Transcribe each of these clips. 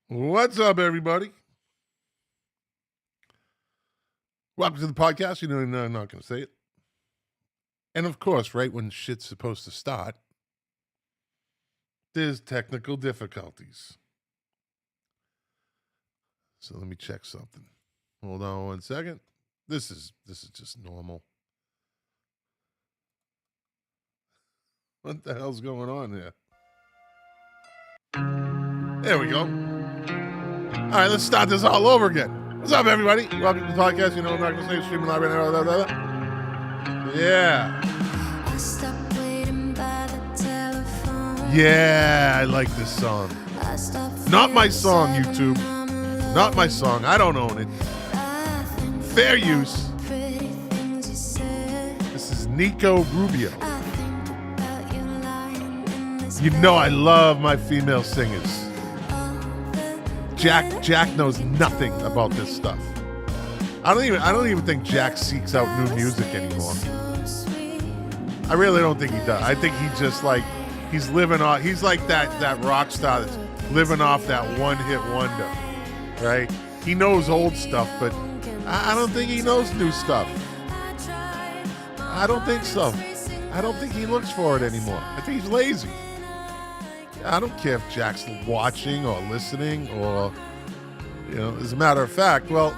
What's up, everybody? Welcome to the podcast. You know, I'm not going to say it. And of course, right when shit's supposed to start, there's technical difficulties. So let me check something. Hold on 1 second. This is just normal. What the hell's going on here? There we go. All right, let's start this all over again. What's up, everybody? Welcome to the podcast. You know, I'm not going to say streaming live right now. Blah, blah, blah. Yeah. Yeah, I like this song. Not my song, YouTube. Not my song. I don't own it. Fair use. This is Nico Rubio. You know I love my female singers. Jack knows nothing about this stuff. I don't even think Jack seeks out new music anymore. I really don't think he does. I think he just he's living off. He's like that rock star that's living off that one-hit wonder, right? He knows old stuff, but I don't think he knows new stuff. I don't think so. I don't think he looks for it anymore. I think he's lazy. I don't care if Jack's watching or listening or, you know, as a matter of fact, well,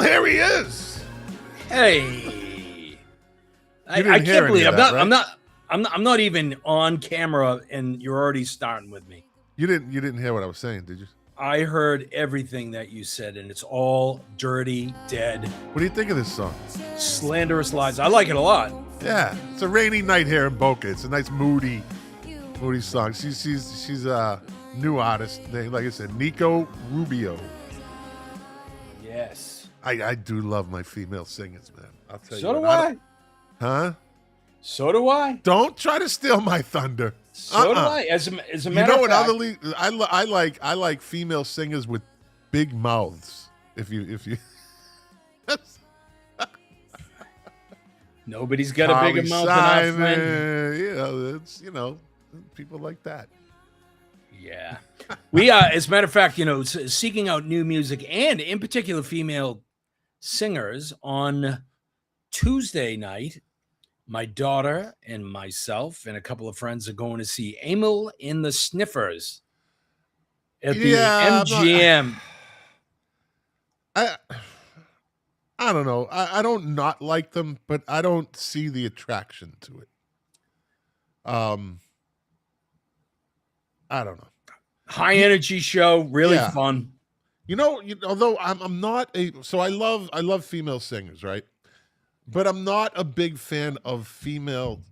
here he is. Hey, I can't believe I'm not even on camera, and you're already starting with me. You didn't hear what I was saying, did you? I heard everything that you said, and it's all dirty, dead. What do you think of this song? Slanderous lies. I like it a lot. Yeah, it's a rainy night here in Boca. It's a nice moody song. She's a new artist named, like I said, Nico Rubio. Yes. I do love my female singers, man. I'll tell you. So do I. Huh? So do I. Don't try to steal my thunder. So do I. As a matter of fact. You know what other I like female singers with big mouths. If you Nobody's got a bigger mouth than our friend. You know, people like that. Yeah. We as a matter of fact, you know, seeking out new music and in particular female singers on Tuesday night. My daughter and myself and a couple of friends are going to see Emil in the Sniffers at the MGM. I don't know. I don't not like them, but I don't see the attraction to it. I don't know. High energy show, really fun. You know, although I'm not I love female singers, right? But I'm not a big fan of female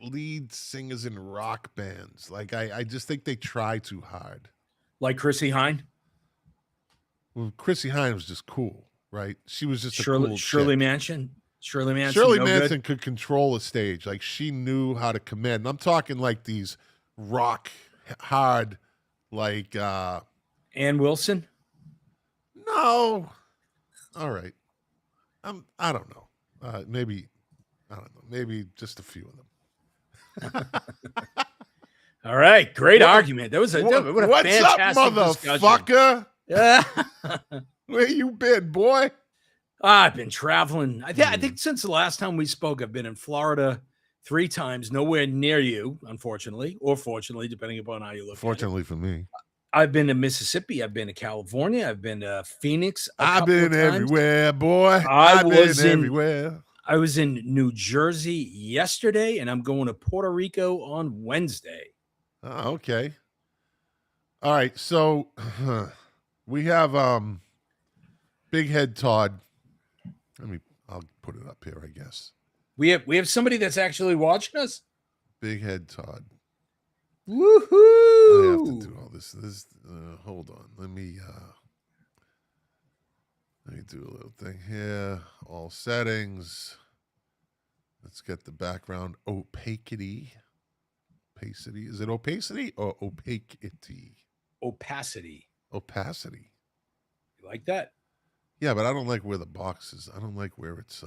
lead singers in rock bands. I just think they try too hard. Like Chrissie Hynde? Well, Chrissie Hynde was just cool, right? She was just Shirley Manson. Shirley Manson could control a stage. Like, she knew how to command. And I'm talking like these rock hard, like Ann Wilson? No. All right. I don't know. Maybe I don't know. Maybe just a few of them. All right, great argument. That was a what's fantastic up, motherfucker? Where you been, boy? I've been traveling. I think since the last time we spoke, I've been in Florida 3 times. Nowhere near you, unfortunately, or fortunately, depending upon how you look. Fortunately for me, I've been to Mississippi. I've been to California. I've been to Phoenix. I've been everywhere, boy. I've been everywhere. I was in New Jersey yesterday, and I'm going to Puerto Rico on Wednesday. Oh, okay. All right. So we have Big Head Todd. I'll put it up here, I guess. We have somebody that's actually watching us. Big Head Todd. Woohoo! I have to do all this. Hold on. Let me do a little thing here. All settings. Let's get the background opacity. Opacity. Is it opacity or opacity? Opacity. Opacity. You like that? Yeah, but I don't like where the box is. I don't like where it's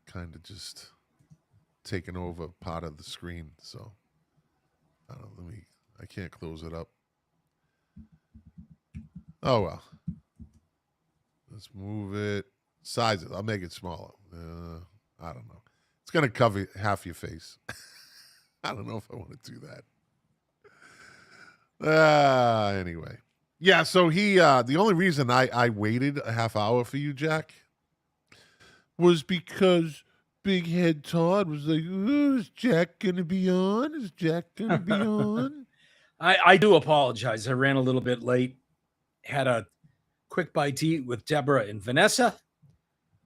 kind of just taking over part of the screen. So I can't close it up. Oh well. Let's move it. Size it. I'll make it smaller. I don't know. It's gonna cover half your face. I don't know if I want to do that. Anyway. Yeah, so he the only reason I waited a half hour for you, Jack, was because Big Head Todd was like, "Oh, is Jack gonna be on? Is Jack gonna be on?" I do apologize. I ran a little bit late. Had a quick bite to eat with Deborah and Vanessa,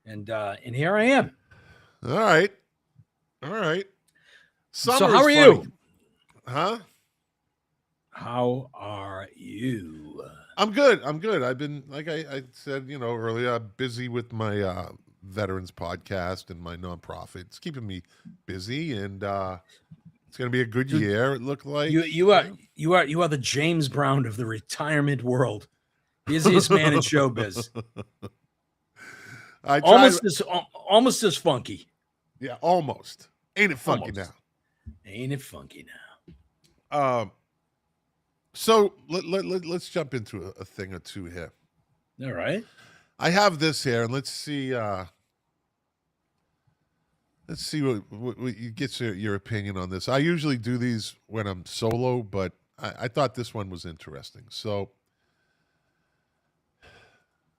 and here I am. All right. So Summer how is are funny. you? Huh? How are you? I'm good. I've been, like I said, earlier, busy with my veterans podcast and my nonprofit. It's keeping me busy, and it's going to be a good year. It looked like You are the James Brown of the retirement world. Busiest man in showbiz. Almost as funky. Yeah, almost. Ain't it funky Almost. now? Ain't it funky now? So let's jump into a thing or two here. All right. I have this here, and let's see what you get your opinion on this. I usually do these when I'm solo, but I thought this one was interesting. So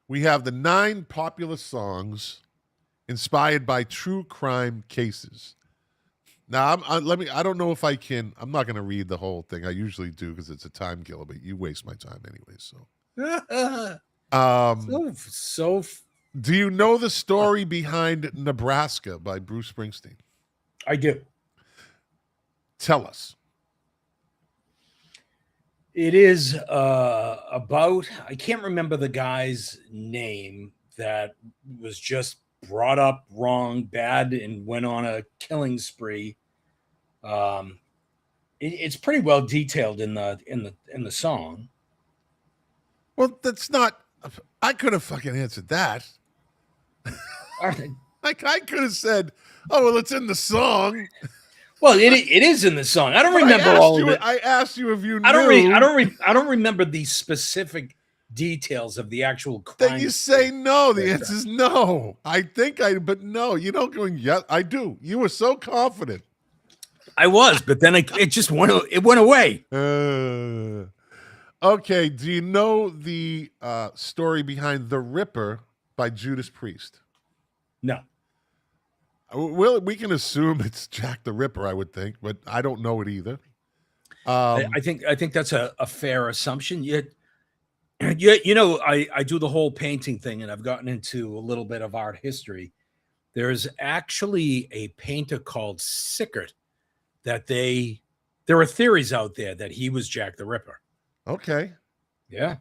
we have the 9 popular songs inspired by true crime cases. Now, I don't know if I can. I'm not going to read the whole thing. I usually do because it's a time killer, but you waste my time anyway. So, do you know the story behind Nebraska by Bruce Springsteen? I do. Tell us. It is about, I can't remember the guy's name that was just brought up wrong, bad, and went on a killing spree. It's pretty well detailed in the song. Well, that's not. I could have fucking answered that. Like I could have said, "Oh, well, it's in the song." Well, it is in the song. I don't remember all of it. I asked you if you knew. I don't remember the specific details of the actual crime. Then you say no. The answer is no. But no. You don't go. Yeah, I do. You were so confident. I was, but then it just went. It went away. Okay. Do you know the story behind The Ripper by Judas Priest? No. Well, we can assume it's Jack the Ripper, I would think, but I don't know it either. I think that's a fair assumption. Yet, I do the whole painting thing, and I've gotten into a little bit of art history. There's actually a painter called Sickert that there are theories out there that he was Jack the Ripper. Okay. Yeah.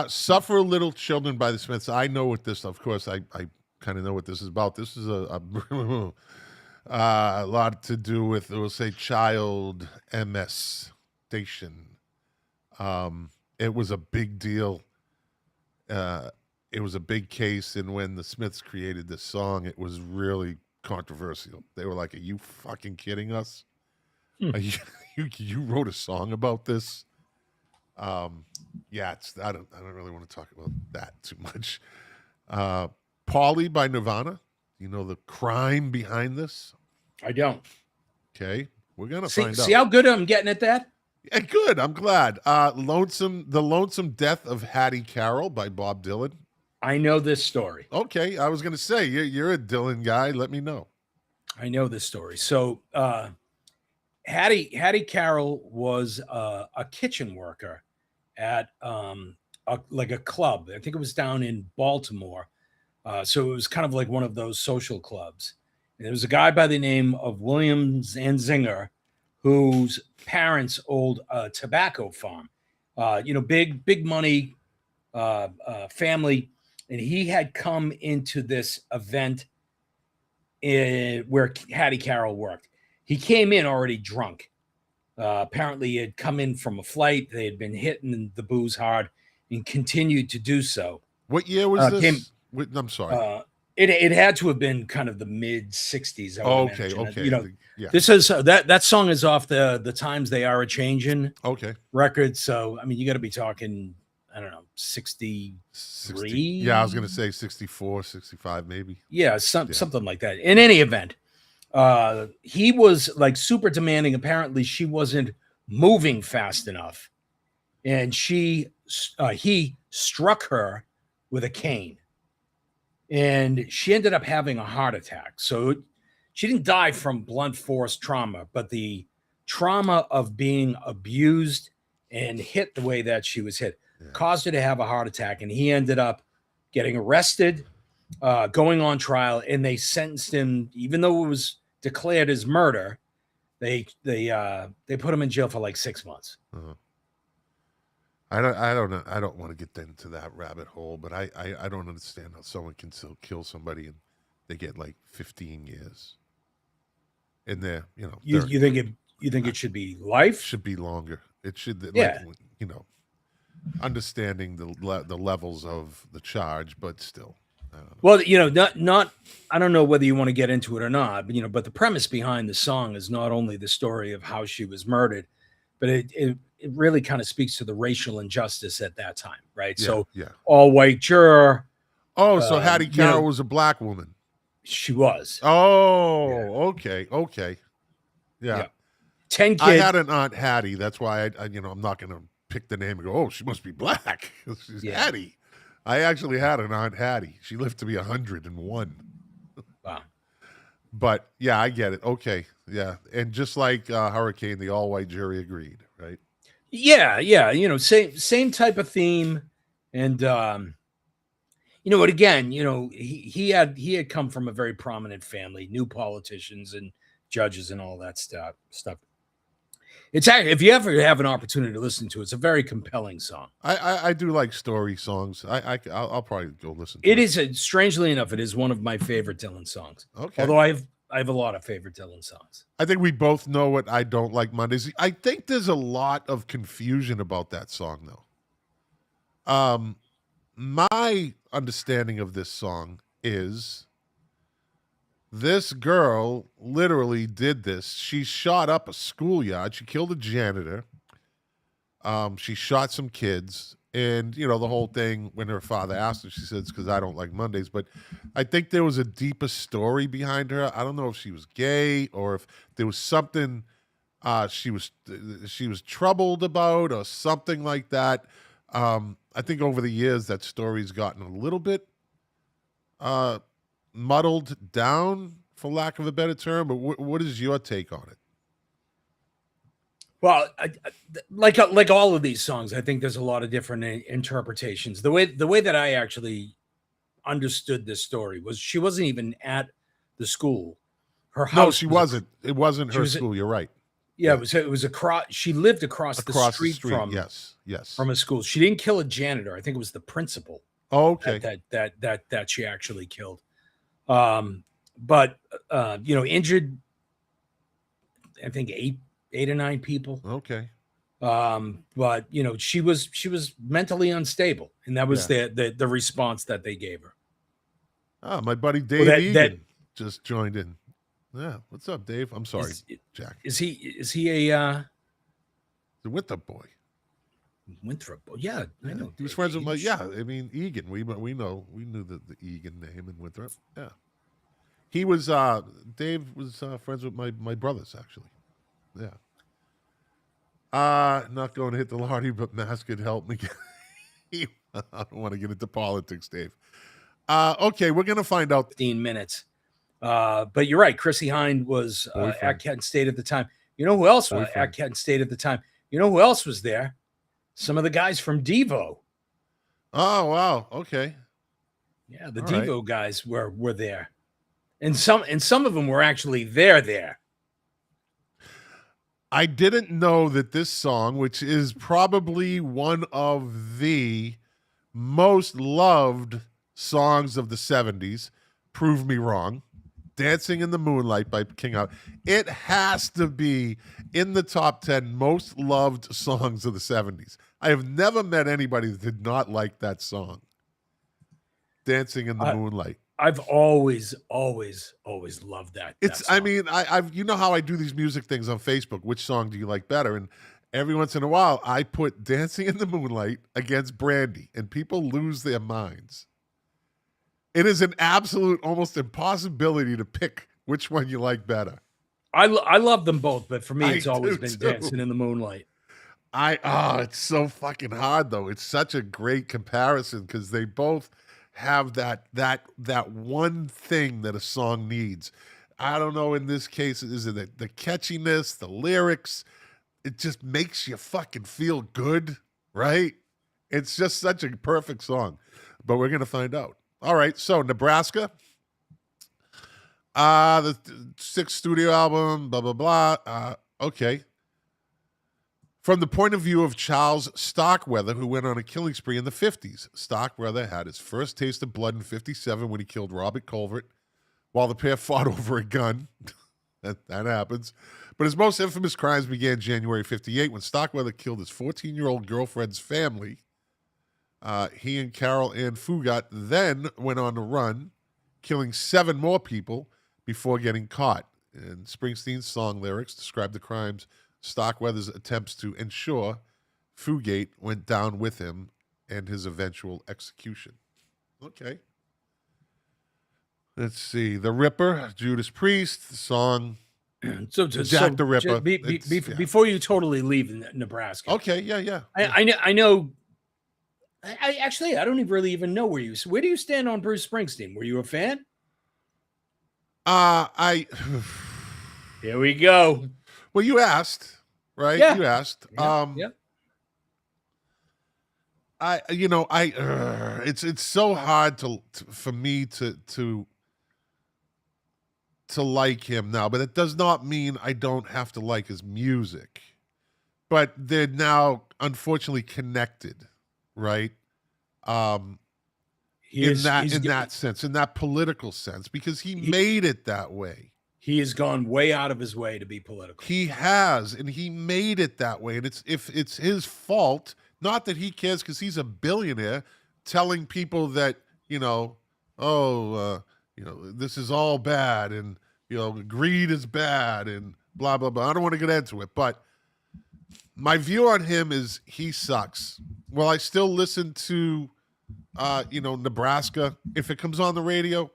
Suffer Little Children by the Smiths. I know what this, of course, I kind of know what this is about. This is a lot to do with, we'll say, child molestation. It was a big deal. It was a big case, and when the Smiths created this song, it was really controversial. They were like, "Are you fucking kidding us? Are you wrote a song about this?" Yeah, I don't really want to talk about that too much. Polly by Nirvana. You know the crime behind this? I don't. Okay, we're gonna find out. See how good I'm getting at that? Yeah, good. I'm glad. The Lonesome Death of Hattie Carroll by Bob Dylan. I know this story. Okay, I was gonna say you're a Dylan guy. Let me know. I know this story. So Hattie Carroll was a kitchen worker at a club. I think it was down in Baltimore. So it was kind of like one of those social clubs. And there was a guy by the name of William Zanzinger whose parents owned a tobacco farm. Big money family. And he had come into this event where Hattie Carroll worked. He came in already drunk. Apparently, he had come in from a flight. They had been hitting the booze hard and continued to do so. What year was this? I'm sorry. It had to have been kind of the mid '60s. Okay. Yeah. This is that song is off the Times They Are a Changin'. Okay. Record. So I mean, you got to be talking I don't know, 63. 60, yeah, I was going to say 64, 65 maybe. Yeah, something like that. In any event, he was like super demanding. Apparently, she wasn't moving fast enough, and he struck her with a cane, and she ended up having a heart attack. So she didn't die from blunt force trauma, but the trauma of being abused and hit the way that she was hit caused her to have a heart attack, and he ended up getting arrested, going on trial, and they sentenced him, even though it was declared as murder. They put him in jail for like 6 months. I don't know. I don't want to get into that rabbit hole, but I don't understand how someone can still kill somebody and they get like 15 years. And they're, you think it should be life? Should be longer. It should, yeah. Like, understanding the levels of the charge, but still. I don't know. Well, not. I don't know whether you want to get into it or not, but the premise behind the song is not only the story of how she was murdered, but it really kind of speaks to the racial injustice at that time, right? Yeah, so, yeah. all white juror. Oh, so Hattie Carroll was a black woman. She was. Oh, yeah. Okay. Yeah. 10 kids. I had an Aunt Hattie. That's why I'm not going to pick the name and go, oh, she must be black. She's Hattie. I actually had an Aunt Hattie. She lived to be 101. Wow. But yeah, I get it. Okay. Yeah. And just like Hurricane, the all-white jury agreed, right? Yeah. Same type of theme. And but again, he had come from a very prominent family, knew politicians and judges and all that stuff. It's actually, if you ever have an opportunity to listen to it, it's a very compelling song. I do like story songs. I'll probably go listen to it. It is, strangely enough, it is one of my favorite Dylan songs. Okay. Although I have a lot of favorite Dylan songs. I think we both know what I don't like Mondays. I think there's a lot of confusion about that song, though. My understanding of this song is this girl literally did this. She shot up a schoolyard. She killed a janitor. She shot some kids. And, the whole thing, when her father asked her, she said, it's because I don't like Mondays. But I think there was a deeper story behind her. I don't know if she was gay or if there was something she was troubled about or something like that. I think over the years that story's gotten a little bit muddled down, for lack of a better term. But what is your take on it? Well, like all of these songs, I think there's a lot of different interpretations. The way that I actually understood this story was she wasn't even at the school. Her house. No, she wasn't. It wasn't her school. You're right. Yeah, it was across. She lived across the street from yes from a school. She didn't kill a janitor. I think it was the principal. Oh, okay. That she actually killed. But injured, I think eight or nine people. Okay. But she was mentally unstable, and that was the response that they gave her. Oh, my buddy Dave Egan just joined in. Yeah, what's up, Dave? I'm sorry, Jack. Is he a the Winthrop boy? Winthrop boy, yeah, I know. He was friends with Egan. We knew the Egan name in Winthrop. Yeah, he was. Dave was friends with my brothers actually. Yeah. Not going to hit the lottery, but Mass could help me. I don't want to get into politics, Dave. Okay, we're gonna find out. 15 minutes. But you're right. Chrissy Hind was at Kent State at the time. You know who else was at Kent State at the time? You know who else was there? Some of the guys from Devo. Oh, wow. Okay. Yeah, the Devo guys were there. And some of them were actually there. I didn't know that this song, which is probably one of the most loved songs of the 70s, prove me wrong. Dancing in the Moonlight by King Out. It has to be in the top 10 most loved songs of the 70s. I have never met anybody that did not like that song. Dancing in the Moonlight. I've always loved that. It's. Song. I mean, I've. You know how I do these music things on Facebook. Which song do you like better? every once in a while, I put Dancing in the Moonlight against Brandy, and people lose their minds. It is an absolute almost impossibility to pick which one you like better. I love them both, but for me, I it's always do been too. Dancing in the Moonlight. It's so fucking hard though. It's such a great comparison because they both have that one thing that a song needs. I don't know. In this case, is it the catchiness, the lyrics? It just makes you fucking feel good, right? It's just such a perfect song. But we're gonna find out. All right, so Nebraska, the sixth studio album, blah blah blah. Okay. From the point of view of Charles Starkweather, who went on a killing spree in the 50s, Starkweather had his first taste of blood in 57 when he killed Robert Culvert while the pair fought over a gun. that happens. But his most infamous crimes began January 58 when Starkweather killed his 14-year-old girlfriend's family. He and Carol Ann Fugate then went on a run, killing 7 more people before getting caught. And Springsteen's song lyrics describe the crimes Starkweather's attempts to ensure Fugate went down with him and his eventual execution. Okay. Let's see. The Ripper, Judas Priest, the song Jack the Ripper. Before you totally leave Nebraska. Okay, yeah. I know. I actually, I don't really even know where do you stand on Bruce Springsteen? Were you a fan? Here we go. Well, you asked, right? Yeah. You asked. Yeah. It's so hard for me to like him now, but it does not mean I don't have to like his music. But they're now unfortunately connected, right? In that sense, in that political sense, because he made it that way. He has gone way out of his way to be political. He has, and he made it that way. And if it's his fault, not that he cares because he's a billionaire telling people that, this is all bad and, greed is bad and blah, blah, blah. I don't want to get into it, but my view on him is he sucks. Will I still listen to, Nebraska if it comes on the radio?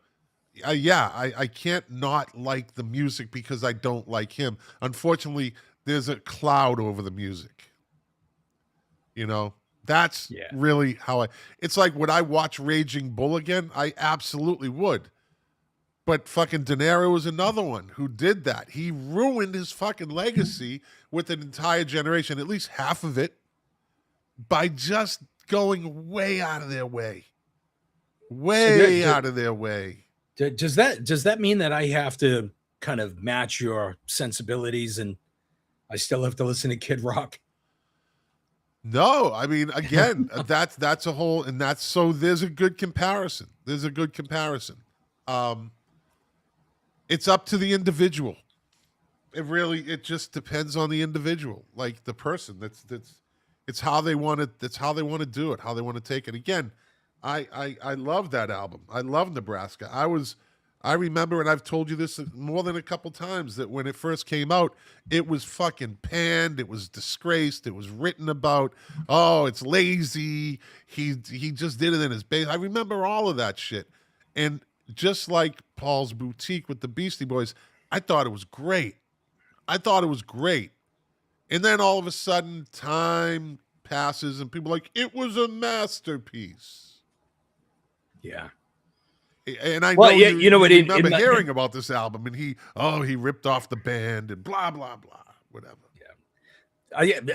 I can't not like the music because I don't like him. Unfortunately, there's a cloud over the music. That's really how it's like, would I watch Raging Bull again? I absolutely would. But fucking De Niro is another one who did that. He ruined his fucking legacy with an entire generation, at least half of it, by just going way out of their way. Out of their way. Does that mean that I have to kind of match your sensibilities and I still have to listen to Kid Rock? No, I mean, again, that's a whole, and that's, so there's a good comparison. It's up to the individual. It just depends on the individual, like the person. It's how they want it. That's how they want to do it, how they want to take it. Again, I love that album. I love Nebraska. I remember, and I've told you this more than a couple times, that when it first came out, it was fucking panned. It was disgraced. It was written about, oh, it's lazy. He just did it in his base. I remember all of that shit. And just like Paul's Boutique with the Beastie Boys, I thought it was great. And then all of a sudden, time passes and people are like, it was a masterpiece. Yeah. And I know you remember hearing about this album, and he ripped off the band and blah, blah, blah, whatever. Yeah.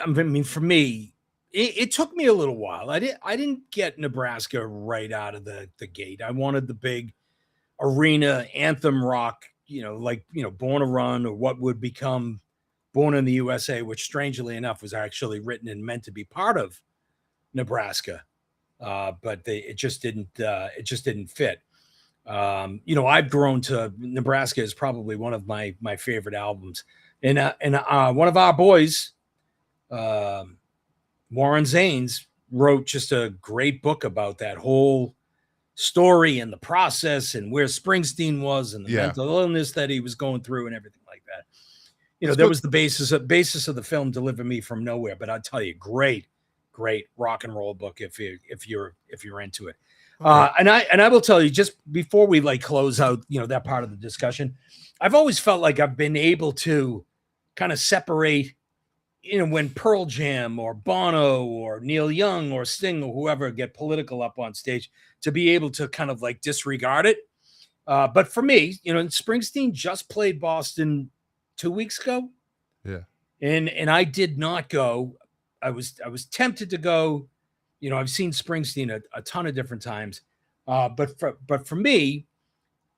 I mean, for me, it took me a little while. I didn't get Nebraska right out of the gate. I wanted the big arena anthem rock, Born to Run, or what would become Born in the USA, which strangely enough was actually written and meant to be part of Nebraska. But it just didn't fit. I've grown to Nebraska is probably one of my favorite albums. And one of our boys, Warren Zanes, wrote just a great book about that whole story and the process and where Springsteen was and the mental illness that he was going through and everything like that. you know, Let's there go- was the basis of the film Deliver Me from Nowhere. But I'll tell you, great rock and roll book if you're into it. Okay. And I will tell you, just before we like close out, you know, that part of the discussion, I've always felt like I've been able to kind of separate, you know, when Pearl Jam or Bono or Neil Young or Sting or whoever get political up on stage, to be able to kind of like disregard it. But for me, you know, Springsteen just played Boston 2 weeks ago. Yeah. And I did not go. I was tempted to go. You know, I've seen Springsteen a ton of different times. But for me,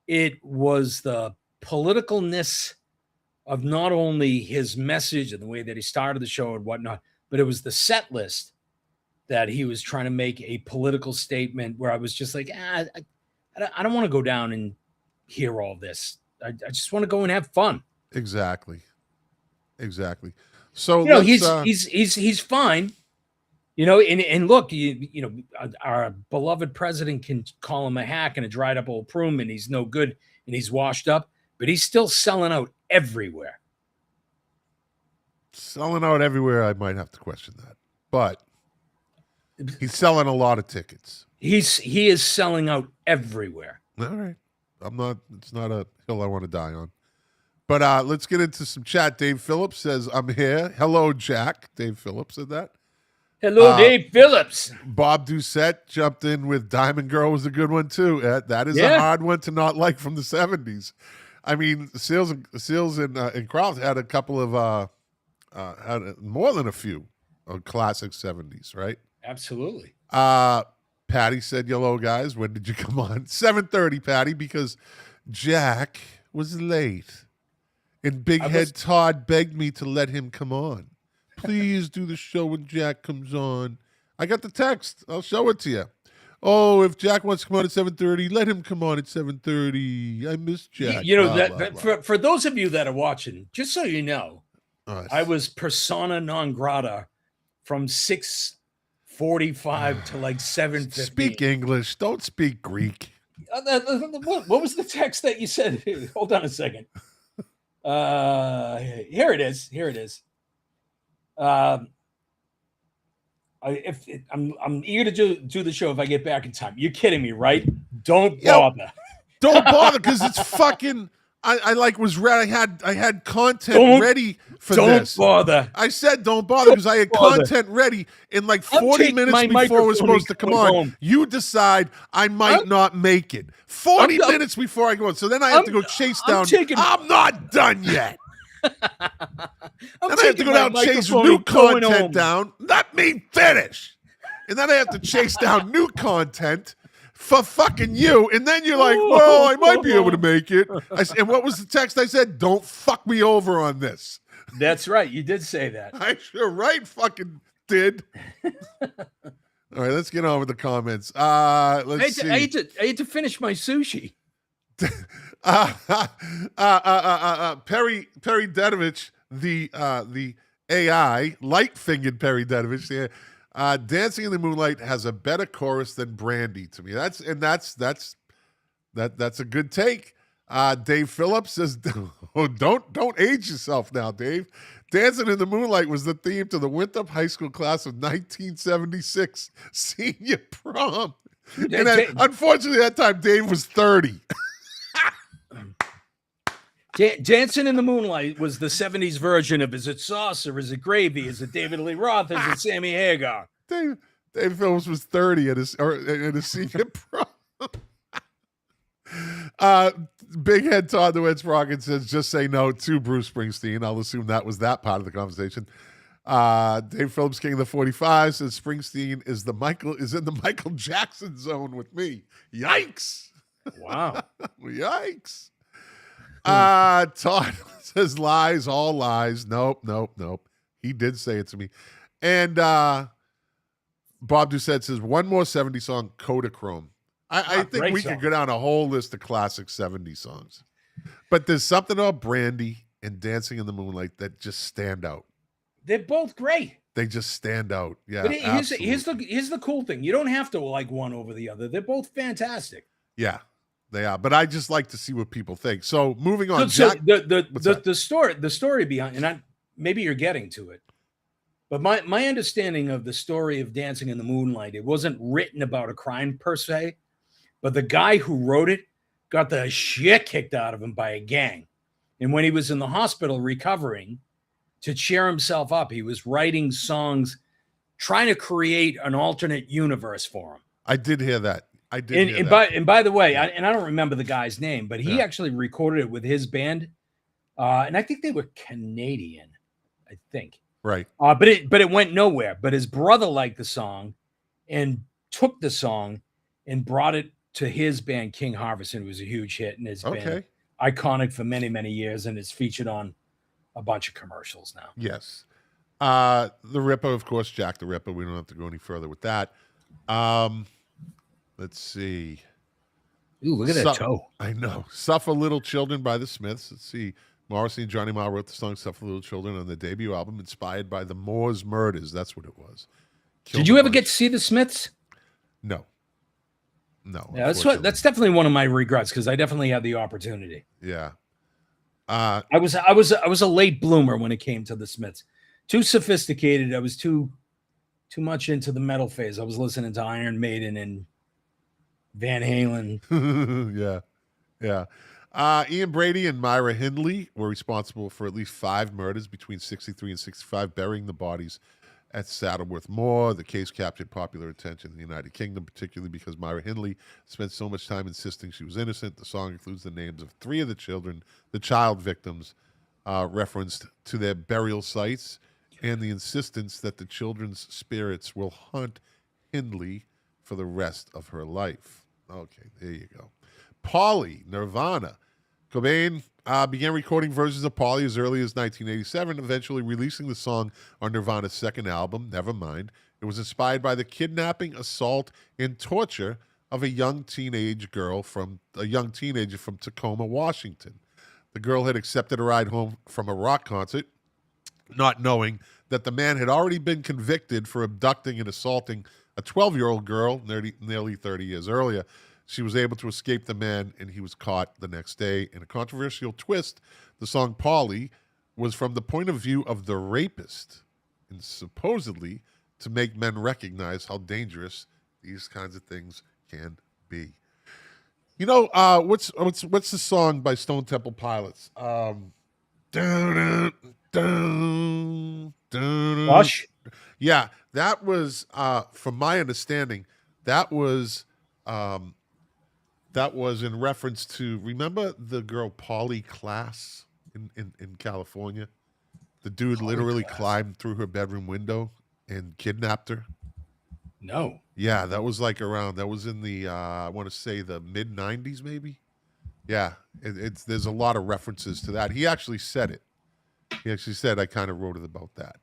it was the politicalness of not only his message and the way that he started the show and whatnot, but it was the set list that he was trying to make a political statement where I was just like, I don't want to go down and hear all this. I just want to go and have fun. Exactly. So You know, let's, he's fine. You know, and look, you know, our beloved president can call him a hack and a dried up old prune, and he's no good and he's washed up, but he's still selling out everywhere. selling out everywhere. I might have to question that, but he's selling a lot of tickets. He is selling out everywhere. All right. It's not a hill I want to die on. But let's get into some chat. Dave Phillips says, I'm here. Hello, Jack. Dave Phillips said that. Hello, Dave Phillips. Bob Doucette jumped in with Diamond Girl was a good one, too. That is a hard one to not like from the 70s. I mean, Seals and Crowd had a couple of, had more than a few classic 70s, right? Absolutely. Patty said, hello, guys. When did you come on? 7:30, Patty, because Jack was late. And Big Head Todd begged me to let him come on. Please do the show when Jack comes on. I got the text. I'll show it to you. Oh, if Jack wants to come on at 7:30, let him come on at 7:30. I miss Jack. You know, for those of you that are watching, just so you know, I was persona non grata from 6:45 to like 7:15. Speak English. Don't speak Greek. What was the text that you said? Hold on a second. Here it is. I'm eager to do the show if I get back in time. You're kidding me, right? Don't bother. Don't bother, because it's fucking. I was ready. I had content ready for this. Don't bother. I said don't bother because I had content ready in like 40 minutes before it was supposed to come on. Home. You decide I might not make it. 40 minutes before I go on. So then I have to go chase down. I'm not done yet. Then I have to go down and chase new content down. Let me finish. And then I have to chase down new content for fucking you. And then you're like, well, I might be able to make it. And what was the text I said? Don't fuck me over on this. That's right. You did say that. I sure fucking did. All right, let's get on with the comments. Let's see. I had to finish my sushi. Perry Dedovich, the AI, light-fingered Perry Dedovich. Dancing in the Moonlight has a better chorus than Brandy to me. That's a good take. Dave Phillips says, oh, don't age yourself now, Dave. Dancing in the Moonlight was the theme to the Winthrop High School class of 1976 senior prom. And unfortunately, that time Dave was 30. Dancing in the Moonlight was the 70s version of Is It Sauce or Is It Gravy? Is it David Lee Roth? Is it Sammy Hagar? Dave Phillips was 30 at his senior prom. Big Head Todd the Wet Sprocket says, just say no to Bruce Springsteen. I'll assume that was that part of the conversation. Dave Phillips, King of the 45, says Springsteen is in the Michael Jackson zone with me. Yikes. Wow. Yikes. Todd says lies, all lies. Nope. He did say it to me. And Bob Doucette says one more 70 song, Kodachrome. I think we could go down a whole list of classic 70 songs. But there's something about Brandy and Dancing in the Moonlight that just stand out. They're both great. They just stand out. Yeah. But here's the cool thing. You don't have to like one over the other. They're both fantastic. Yeah. They are. But I just like to see what people think. So moving on, So Jack. the story behind, and maybe you're getting to it, but my understanding of the story of Dancing in the Moonlight, it wasn't written about a crime per se, but the guy who wrote it got the shit kicked out of him by a gang. And when he was in the hospital recovering, to cheer himself up, he was writing songs trying to create an alternate universe for him. I did hear that. I did hear that. And by the way, I don't remember the guy's name, but he actually recorded it with his band. And I think they were Canadian, I think. Right. But it went nowhere. But his brother liked the song and took the song and brought it to his band, King Harvest, and it was a huge hit. And it's been iconic for many, many years, and it's featured on a bunch of commercials now. Yes. The Ripper, of course, Jack the Ripper. We don't have to go any further with that. Let's see. Ooh, look at that toe. I know. Suffer Little Children by the Smiths. Let's see. Morrissey and Johnny Marr wrote the song Suffer Little Children on their debut album, inspired by the Moors murders. That's what it was. Did you ever get to see the Smiths? No. Yeah, that's definitely one of my regrets, because I definitely had the opportunity. Yeah. I was a late bloomer when it came to the Smiths. Too sophisticated. I was too much into the metal phase. I was listening to Iron Maiden and Van Halen. Yeah. Ian Brady and Myra Hindley were responsible for at least 5 murders between 63 and 65, burying the bodies at Saddleworth Moor. The case captured popular attention in the United Kingdom, particularly because Myra Hindley spent so much time insisting she was innocent. The song includes the names of 3 of the child victims, referenced to their burial sites, and the insistence that the children's spirits will haunt Hindley for the rest of her life. Okay, there you go. Polly, Nirvana. Cobain began recording versions of Polly as early as 1987, eventually releasing the song on Nirvana's second album, Nevermind. It was inspired by the kidnapping, assault, and torture of a young teenager from Tacoma, Washington. The girl had accepted a ride home from a rock concert, not knowing that the man had already been convicted for abducting and assaulting a 12-year-old girl nearly 30 years earlier. She was able to escape the man, and he was caught the next day. In a controversial twist, the song Polly was from the point of view of the rapist, and supposedly to make men recognize how dangerous these kinds of things can be. You know, what's the song by Stone Temple Pilots? Rush? Yeah, that was, from my understanding, that was in reference to, remember the girl Polly Klaas in California? The dude literally climbed through her bedroom window and kidnapped her. No. Yeah, that was that was in the, I want to say the mid-90s maybe. Yeah, there's a lot of references to that. He actually said it. He actually said, I kind of wrote it about that.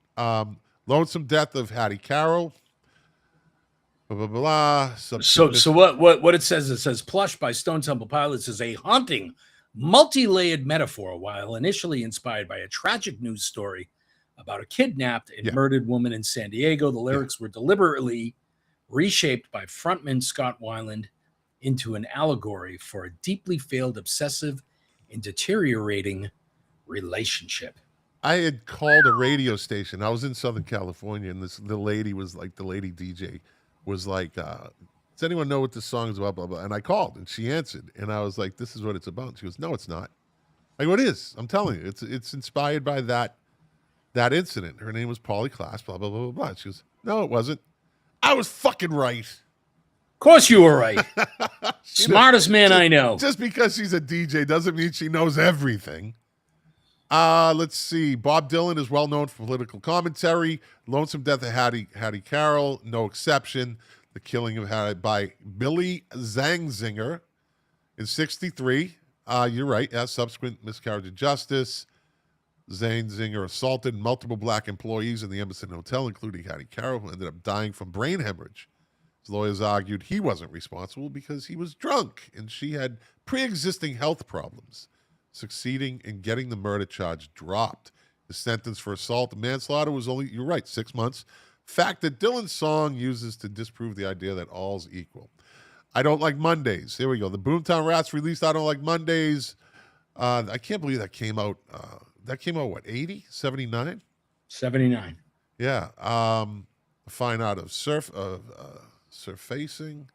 Lonesome Death of Hattie Carroll. Blah, blah, blah. So what it says, Plush by Stone Temple Pilots is a haunting, multi-layered metaphor. While initially inspired by a tragic news story about a kidnapped and murdered woman in San Diego, the lyrics were deliberately reshaped by frontman Scott Weiland into an allegory for a deeply failed, obsessive, and deteriorating relationship. I had called a radio station. I was in Southern California, and the lady DJ was like, does anyone know what this song is about, blah, blah. And I called, and she answered, and I was like, this is what it's about. And she goes, no, it's not. I go, it is. I'm telling you. It's inspired by that incident. Her name was Polly Klaas, blah, blah, blah, blah, blah. She goes, no, it wasn't. I was fucking right. Of course you were right. Smartest man I know. Just because she's a DJ doesn't mean she knows everything. Let's see. Bob Dylan is well known for political commentary. Lonesome Death of Hattie Carroll, no exception. The killing of Hattie by Billy Zangzinger in 1963. You're right. As subsequent miscarriage of justice. Zangzinger assaulted multiple black employees in the Emerson Hotel, including Hattie Carroll, who ended up dying from brain hemorrhage. His lawyers argued he wasn't responsible because he was drunk and she had pre-existing health problems, succeeding in getting the murder charge dropped. The sentence for assault and manslaughter was only, you're right, 6 months. Fact that Dylan's song uses to disprove the idea that all's equal. I Don't Like Mondays. Here we go. The Boomtown Rats released I Don't Like Mondays. I can't believe that came out. That came out, what, 80? 79? 79. Yeah. Fine Art of Surfacing.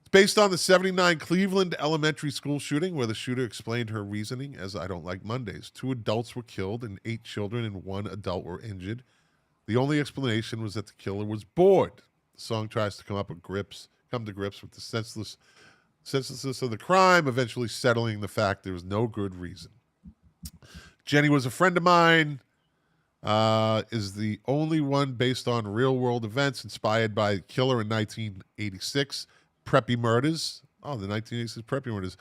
It's based on the 79 Cleveland elementary school shooting where the shooter explained her reasoning as I don't like Mondays. 2 adults were killed and 8 children and 1 adult were injured. The only explanation was that the killer was bored. The song tries to come to grips with the senselessness of the crime, eventually settling the fact there was no good reason. Jenny Was a Friend of Mine is the only one based on real-world events inspired by Killer in 1986. Preppy Murders. Oh, the 1986 Preppy Murders.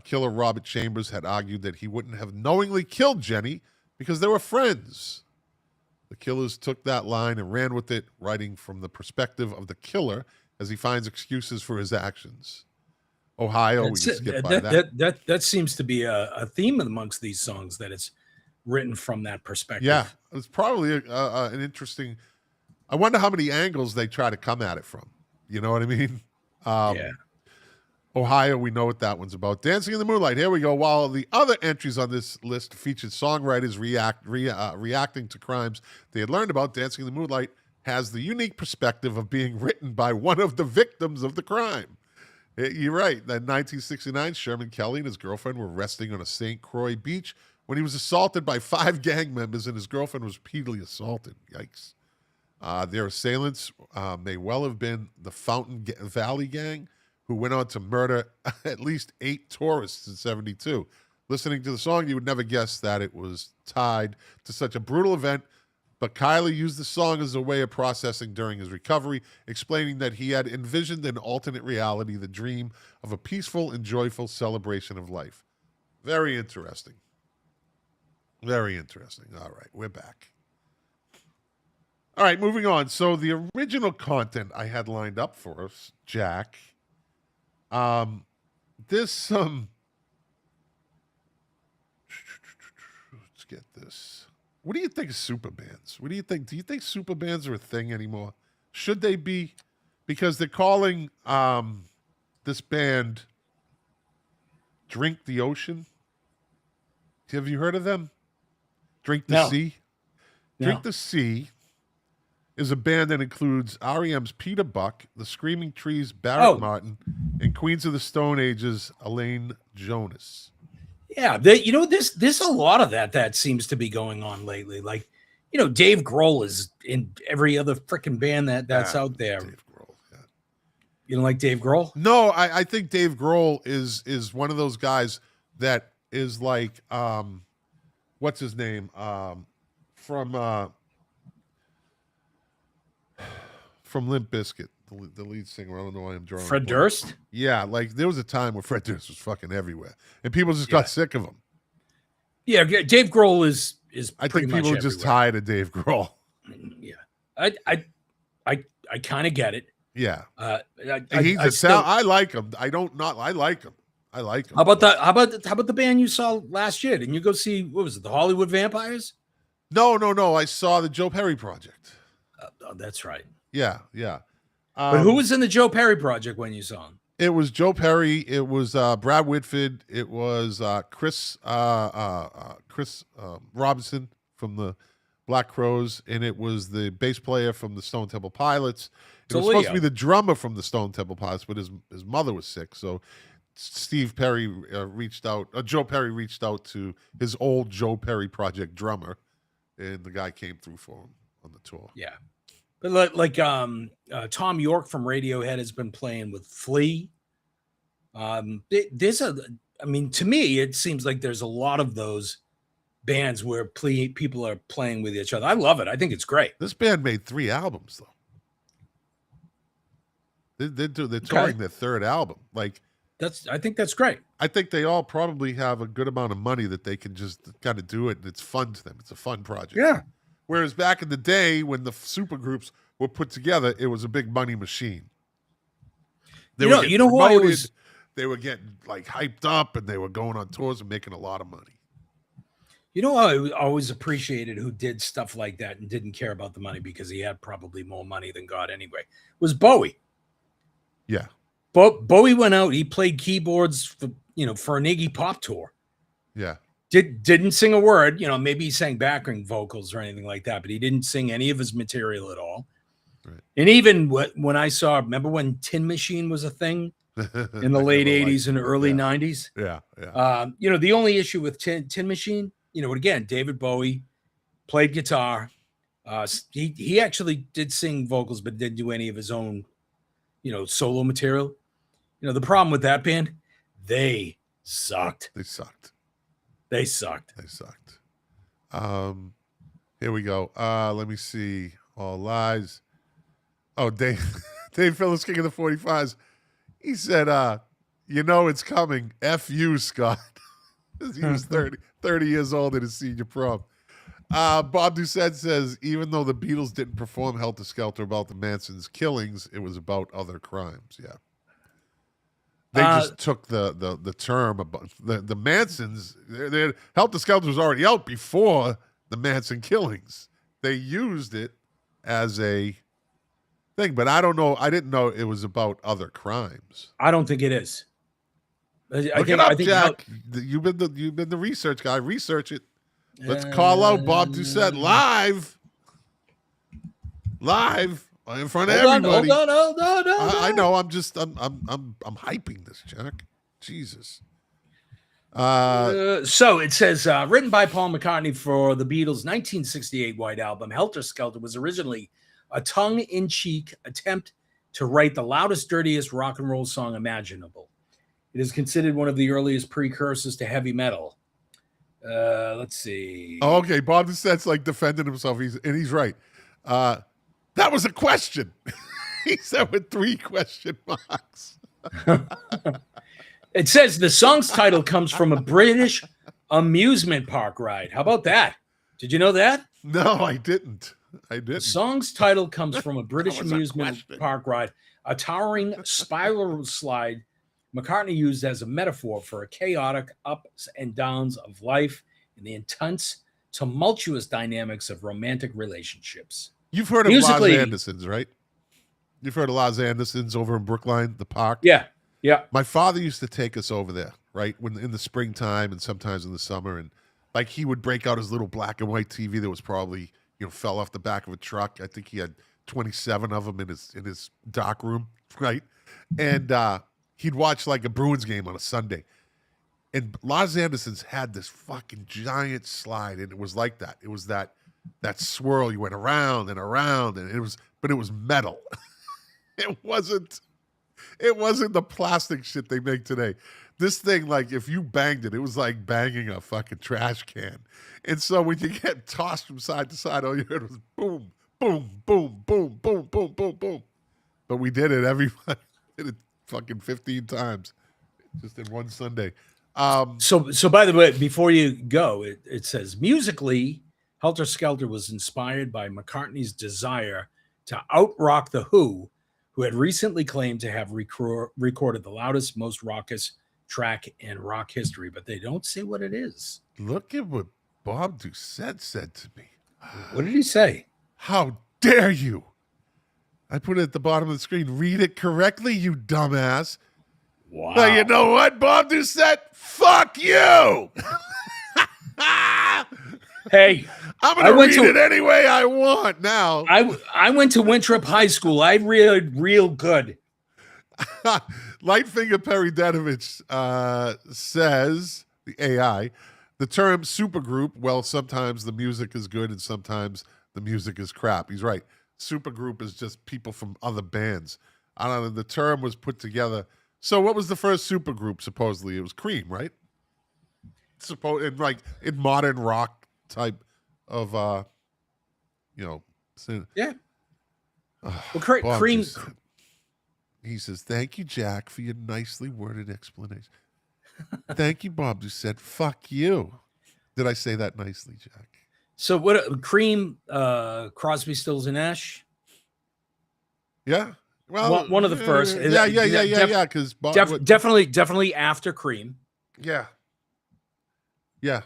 Killer Robert Chambers had argued that he wouldn't have knowingly killed Jenny because they were friends. The killers took that line and ran with it, writing from the perspective of the killer as he finds excuses for his actions. Ohio, we can skip by that. That seems to be a theme amongst these songs, that it's written from that perspective. Yeah, it's probably an interesting. I wonder how many angles they try to come at it from. You know what I mean? Yeah. Ohio, we know what that one's about. Dancing in the Moonlight. Here we go. While the other entries on this list featured songwriters reacting to crimes they had learned about, Dancing in the Moonlight has the unique perspective of being written by one of the victims of the crime. You're right. In 1969, Sherman Kelly and his girlfriend were resting on a St. Croix beach when he was assaulted by 5 gang members and his girlfriend was repeatedly assaulted. Yikes. Their assailants may well have been the Fountain Valley Gang, who went on to murder at least 8 tourists in 72. Listening to the song, you would never guess that it was tied to such a brutal event, but Kylie used the song as a way of processing during his recovery, explaining that he had envisioned an alternate reality, the dream of a peaceful and joyful celebration of life. Very interesting. Very interesting. All right, we're back. All right, moving on. So the original content I had lined up for us, Jack, let's get this. What do you think of super bands? What do you think? Do you think super bands are a thing anymore? Should they be? Because they're calling this band Drink the Ocean. Have you heard of them? Drink the Sea? No. Drink the Sea is a band that includes REM's Peter Buck, the Screaming Trees' Barrett Martin, and Queens of the Stone Age's Elaine Jonas. Yeah, there's a lot of that seems to be going on lately. Like, Dave Grohl is in every other freaking band that's out there. Dave Grohl, yeah. You don't like Dave Grohl? No, I think Dave Grohl is one of those guys that is like, what's his name? From Limp Bizkit, the lead singer. I don't know why I'm drawing. Fred Durst? Yeah, like there was a time where Fred Durst was fucking everywhere, and people just got sick of him. Yeah, Dave Grohl is. I think people are just tired of Dave Grohl. Yeah, I kind of get it. Yeah, he's a sound. I like him. I like him. I like him. How about the band you saw last year? Didn't you go see, what was it, the Hollywood Vampires? No. I saw the Joe Perry Project. Oh, that's right. Yeah. But who was in the Joe Perry Project when you saw him? It was Joe Perry. It was Brad Whitford. It was Chris Robinson from the Black Crowes, and it was the bass player from the Stone Temple Pilots. It was supposed to be the drummer from the Stone Temple Pilots, but his mother was sick, so Joe Perry reached out to his old Joe Perry Project drummer, and the guy came through for him on the tour. Yeah. But like Tom York from Radiohead has been playing with Flea. To me, it seems like there's a lot of those bands where people are playing with each other. I love it. I think it's great. This band made 3 albums, though. They're touring their 3rd album. Like, I think that's great. I think they all probably have a good amount of money that they can just kind of do it, and it's fun to them. It's a fun project. Yeah. Whereas back in the day when the super groups were put together, it was a big money machine. They were getting like hyped up, and they were going on tours and making a lot of money. I always appreciated who did stuff like that and didn't care about the money because he had probably more money than God anyway, was Bowie. Yeah. Bowie went out. He played keyboards for an Iggy Pop tour. Yeah. Didn't sing a word. Maybe he sang backing vocals or anything like that, but he didn't sing any of his material at all. Right. And even when I saw, remember when Tin Machine was a thing in the late 80s and early 90s? Yeah. Yeah. The only issue with Tin Machine, again, David Bowie played guitar. He actually did sing vocals, but didn't do any of his own, solo material. The problem with that band, they sucked. They sucked. Here we go. Let me see. All lies. Oh, Dave Phillips, king of the 45s. He said, it's coming. F you, Scott. He was 30 years old at his senior prom. Bob Doucette says, even though the Beatles didn't perform Helter Skelter about the Mansons' killings, it was about other crimes. Yeah. They just took the term about the Mansons. Helter Skelter was already out before the Manson killings. They used it as a thing, but I don't know. I didn't know it was about other crimes. I don't think it is. Look it up, Jack. You've been the research guy. Research it. Let's call out Bob Doucette live in front of everybody. Hold on. I know. I'm hyping this, Jack. Jesus. So it says, written by Paul McCartney for the Beatles' 1968 White Album, Helter Skelter was originally a tongue-in-cheek attempt to write the loudest, dirtiest rock and roll song imaginable. It is considered one of the earliest precursors to heavy metal. Let's see. Oh, okay, Bob Doucette's like defending himself. He's right. That was a question. He said with 3 question marks. It says the song's title comes from a British amusement park ride. How about that? Did you know that? No, I didn't. The song's title comes from a British amusement park ride, a towering spiral slide McCartney used as a metaphor for a chaotic ups and downs of life and the intense, tumultuous dynamics of romantic relationships. You've heard of Los Andersons, right? You've heard of Los Andersons over in Brookline, the park? Yeah. My father used to take us over there, right, when in the springtime and sometimes in the summer, and like he would break out his little black and white TV that was probably fell off the back of a truck. I think he had 27 of them in his dark room, right, and he'd watch like a Bruins game on a Sunday. And Los Andersons had this fucking giant slide, and it was like that. It was that swirl. You went around and around, and it was metal. It wasn't the plastic shit they make today. This thing, like, if you banged it, it was like banging a fucking trash can. And so when you get tossed from side to side, all you heard was boom, boom, boom, boom, boom, boom, boom, boom. But we did it did it fucking 15 times just in one Sunday. So by the way, before you go, it says musically, Helter Skelter was inspired by McCartney's desire to out-rock The Who, who had recently claimed to have recorded the loudest, most raucous track in rock history, but they don't say what it is. Look at what Bob Doucette said to me. What did he say? How dare you? I put it at the bottom of the screen. Read it correctly, you dumbass. Wow. Now, you know what, Bob Doucette? Fuck you! Hey, I'm going to read it any way I want now. I went to Winthrop High School. I read real good. Lightfinger Peridanovich says, the AI, the term supergroup, well, sometimes the music is good and sometimes the music is crap. He's right. Supergroup is just people from other bands. I don't know. The term was put together. So what was the first supergroup, supposedly? It was Cream, right? In modern rock type of, Yeah. Well, Cream. He says, thank you, Jack, for your nicely worded explanation. Thank you, Bob Doucette. Fuck you. Did I say that nicely, Jack? So what? Cream, Crosby, Stills, and Nash? Yeah. Well, one of the first. Yeah. Because definitely after Cream. Yeah. Yeah.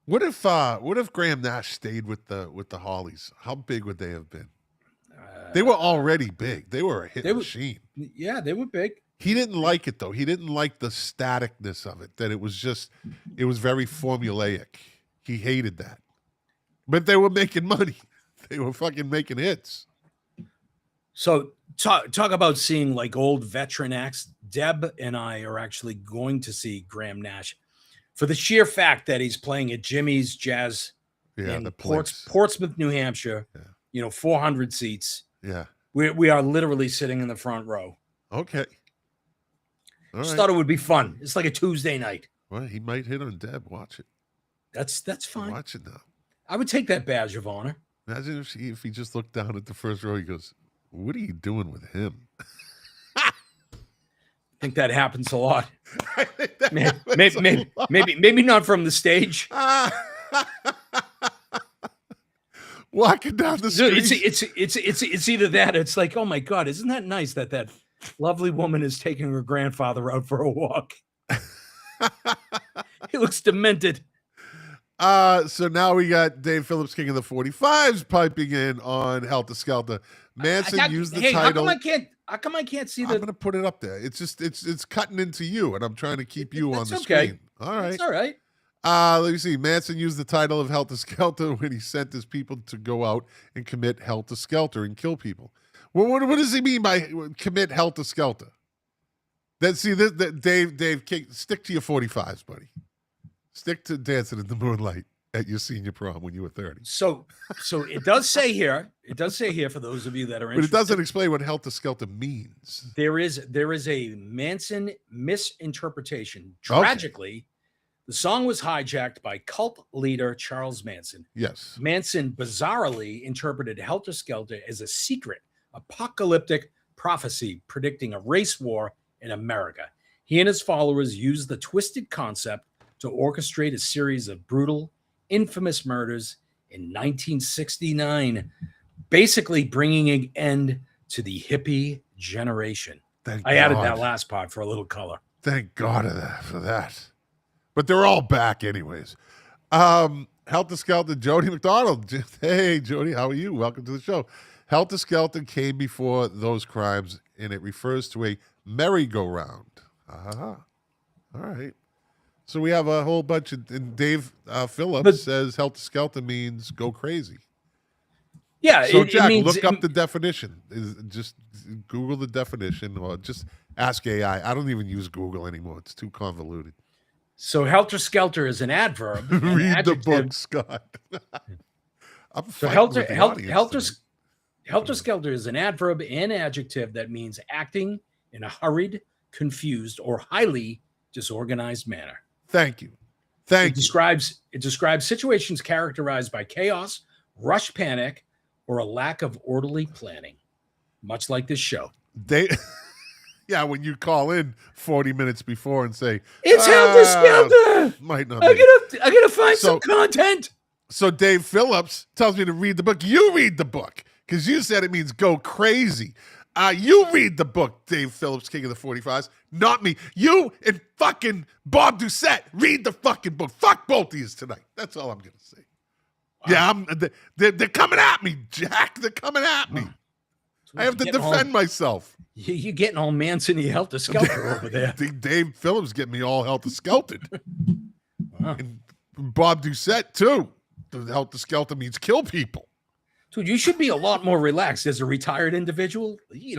What if Graham Nash stayed with the Hollies? How big would they have been? They were already big. They were a hit machine. Yeah, they were big. He didn't like it though. He didn't like the staticness of it. That it was very formulaic. He hated that. But they were making money. They were fucking making hits. So talk about seeing like old veteran acts. Deb and I are actually going to see Graham Nash for the sheer fact that he's playing at Jimmy's Jazz in Portsmouth, New Hampshire. Yeah. 400 seats. Yeah. We are literally sitting in the front row. Okay. Just thought it would be fun. It's like a Tuesday night. Well, he might hit on Deb. Watch it. That's fine. Watch it now. I would take that badge of honor. Imagine if he just looked down at the first row. He goes, "What are you doing with him?" I think that happens a lot. I think that Maybe not from the stage. Walking down the street. It's either that. It's like, oh my God, isn't that nice that lovely woman is taking her grandfather out for a walk? He looks demented. So now we got Dave Phillips, King of the 45s, piping in on Helter Skelter. Manson used the title. How come I can't see I'm going to put it up there. It's just it's cutting into you, and I'm trying to keep you on the screen. All right. That's all right. Let me see. Manson used the title of Helter Skelter when he sent his people to go out and commit Helter Skelter and kill people. Well, what does he mean by commit Helter Skelter? Dave, stick to your 45s, buddy. Stick to Dancing in the Moonlight at your senior prom when you were 30. So it does say here. It does say here for those of you that are interested. But it doesn't explain what Helter Skelter means. There is a Manson misinterpretation. Tragically, the song was hijacked by cult leader Charles Manson. Yes. Manson bizarrely interpreted Helter Skelter as a secret, apocalyptic prophecy predicting a race war in America. He and his followers used the twisted concept to orchestrate a series of brutal, infamous murders in 1969, basically bringing an end to the hippie generation. I added that last part for a little color. Thank God for that. But they're all back anyways. Helter Skelter, Jody McDonald. Hey, Jody, how are you? Welcome to the show. Helter Skelter came before those crimes, and it refers to a merry-go-round. All right. So we have a whole bunch of, and Dave Phillips says Helter Skelter means go crazy. Yeah. So Jack, look up the definition. Just Google the definition, or just ask AI. I don't even use Google anymore. It's too convoluted. So Helter Skelter is an adverb. Read the book, Scott. Helter Skelter is an adverb and adjective that means acting in a hurried, confused, or highly disorganized manner. Thank you. It describes situations characterized by chaos, rush panic, or a lack of orderly planning, much like this show. Yeah, when you call in 40 minutes before and say, it's Helter Skelter! Might not I gotta find some content. So Dave Phillips tells me to read the book. You read the book, because you said it means go crazy. You read the book, Dave Phillips, King of the 45s, not me. You and fucking Bob Doucette read the fucking book. Fuck both of you tonight. That's all I'm going to say. Wow. Yeah, they're coming at me, Jack. They're coming at me. I have to defend myself. You're getting all Manson-y Helter Skelter over there. Dave Phillips getting me all Helter Skeltered. Wow. And Bob Doucette, too. The Helter Skelter means kill people. Dude, you should be a lot more relaxed as a retired individual. I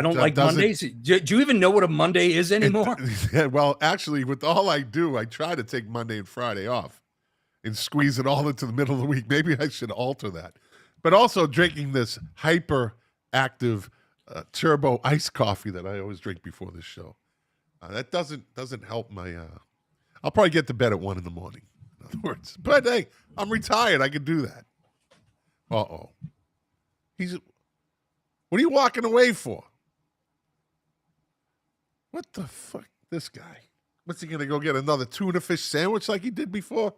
don't like Mondays. Do you even know what a Monday is anymore? Well, actually, with all I do, I try to take Monday and Friday off and squeeze it all into the middle of the week. Maybe I should alter that. But also drinking this hyperactive turbo iced coffee that I always drink before this show. That doesn't help my... I'll probably get to bed at 1 a.m, in other words. But hey, I'm retired. I can do that. Uh-oh. What are you walking away for? What the fuck? This guy. What's he going to go get another tuna fish sandwich like he did before?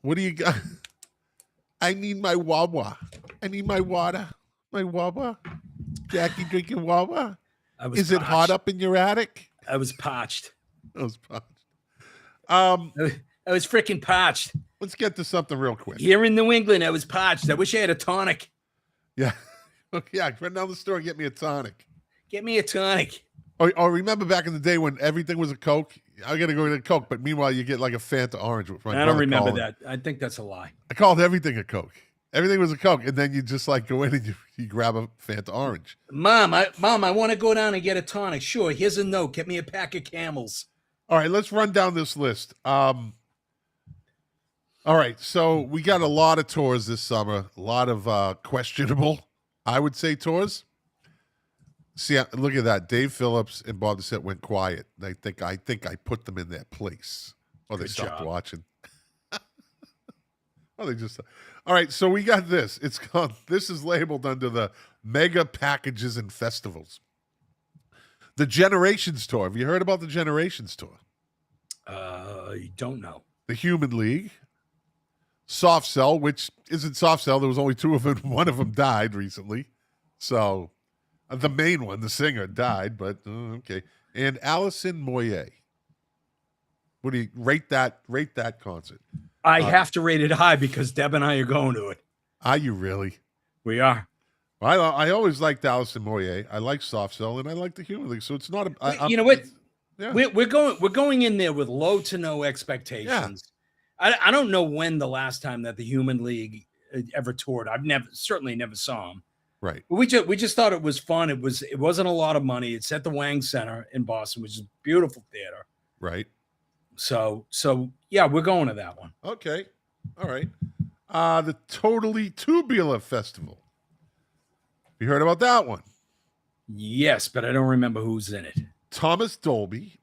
What do you got? I need my Wawa. I need my water. My Wawa. Jackie drinking Wawa? Is it hot up in your attic? I was parched. I was parched. I was freaking parched. Let's get to something real quick. Here in New England, I was parched. I wish I had a tonic. Yeah. Yeah, run down the store and get me a tonic. Get me a tonic. Or remember back in the day when everything was a Coke? I got to go to a Coke, but meanwhile you get like a Fanta orange. With I don't remember that. I think that's a lie. I called everything a Coke. Everything was a Coke, and then you just like go in and you grab a Fanta orange. Mom, I want to go down and get a tonic. Sure, here's a note. Get me a pack of Camels. All right, let's run down this list. All right, so we got a lot of tours this summer, a lot of questionable, I would say, tours. See, look at that. Dave Phillips and Bob Doucette went quiet. I think I put them in their place. Oh, they stopped watching. Oh, they just. All right, so we got this. It's called. This is labeled under the mega packages and festivals. The Generations Tour. Have you heard about the Generations Tour? You don't know. The Human League. Soft Cell, which isn't Soft Cell. There was only two of them. One of them died recently. So the main one, the singer, died, but okay. And Alison Moyet. What do you rate that concert? I have to rate it high because Deb and I are going to it. Are you really? We are. I always liked Alison Moyet. I like Soft Cell and I like the Human League. So it's not you know what? Yeah. We're going in there with low to no expectations. Yeah. I don't know when the last time that the Human League ever toured. I've certainly never saw them. Right. But we just thought it was fun. It wasn't a lot of money. It's at the Wang Center in Boston, which is a beautiful theater. Right. So yeah, we're going to that one. Okay. All right. The Totally Tubular Festival. You heard about that one? Yes, but I don't remember who's in it. Thomas Dolby,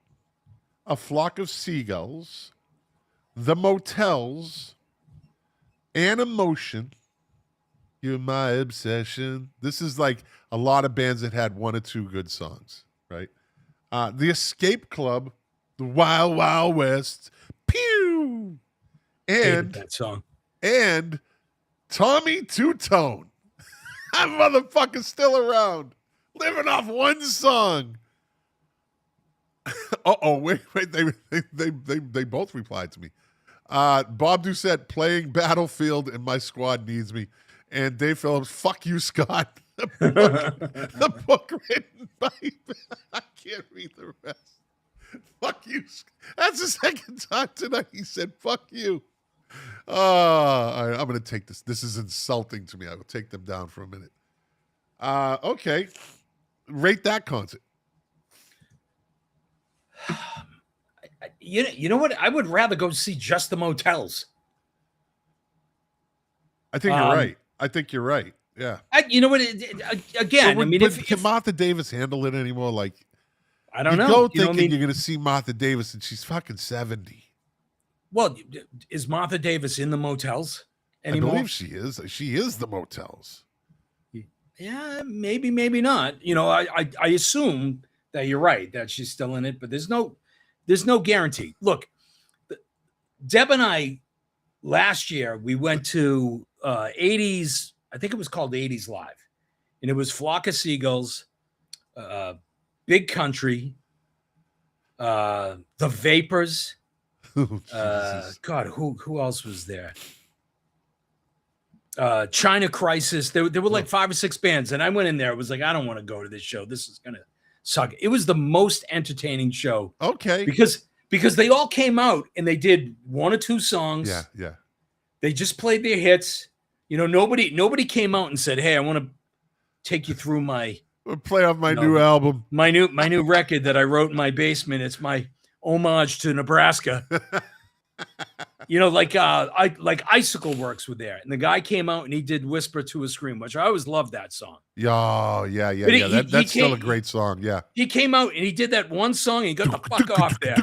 A Flock of Seagulls, The Motels, Animotion, You're My Obsession. This is like a lot of bands that had one or two good songs, right? The Escape Club, The Wild Wild West, Pew, and that song, and Tommy Two-Tone. That motherfucker's still around, living off one song. Wait, they both replied to me. Bob Doucette playing Battlefield and My Squad Needs Me, and Dave Phillips, fuck you, Scott. The book written by I can't read the rest. Fuck you. That's the second time tonight he said fuck you. All right, I'm going to take this. This is insulting to me. I will take them down for a minute. Okay. Rate that concert. You know what? I would rather go see just the Motels. I think you're right. I think you're right. Yeah. You know what? Again, can Martha Davis handle it anymore? Like, I don't know. Go thinking you're going to see Martha Davis and she's fucking 70. Well, is Martha Davis in the Motels anymore? I believe she is. She is the Motels. Yeah, maybe not. I assume that you're right, that she's still in it, but there's no guarantee. Look, Deb and I, last year, we went to 80s, I think it was called 80s Live. And it was Flock of Seagulls, Big Country, The Vapors. God, who else was there? China Crisis. There were like 5 or 6 bands, and I went in there. It was like, I don't want to go to this show. This is gonna suck. It was the most entertaining show. Okay, because they all came out and they did 1 or 2 songs. Yeah. They just played their hits. Nobody came out and said, "Hey, I want to take you through my play off my new album, my new record that I wrote in my basement. It's my homage to Nebraska." Like Icicle Works were there, and the guy came out and he did "Whisper to a Scream," which I always loved that song. Yeah. That's still a great song. Yeah, he came out and he did that one song and he got the fuck off there.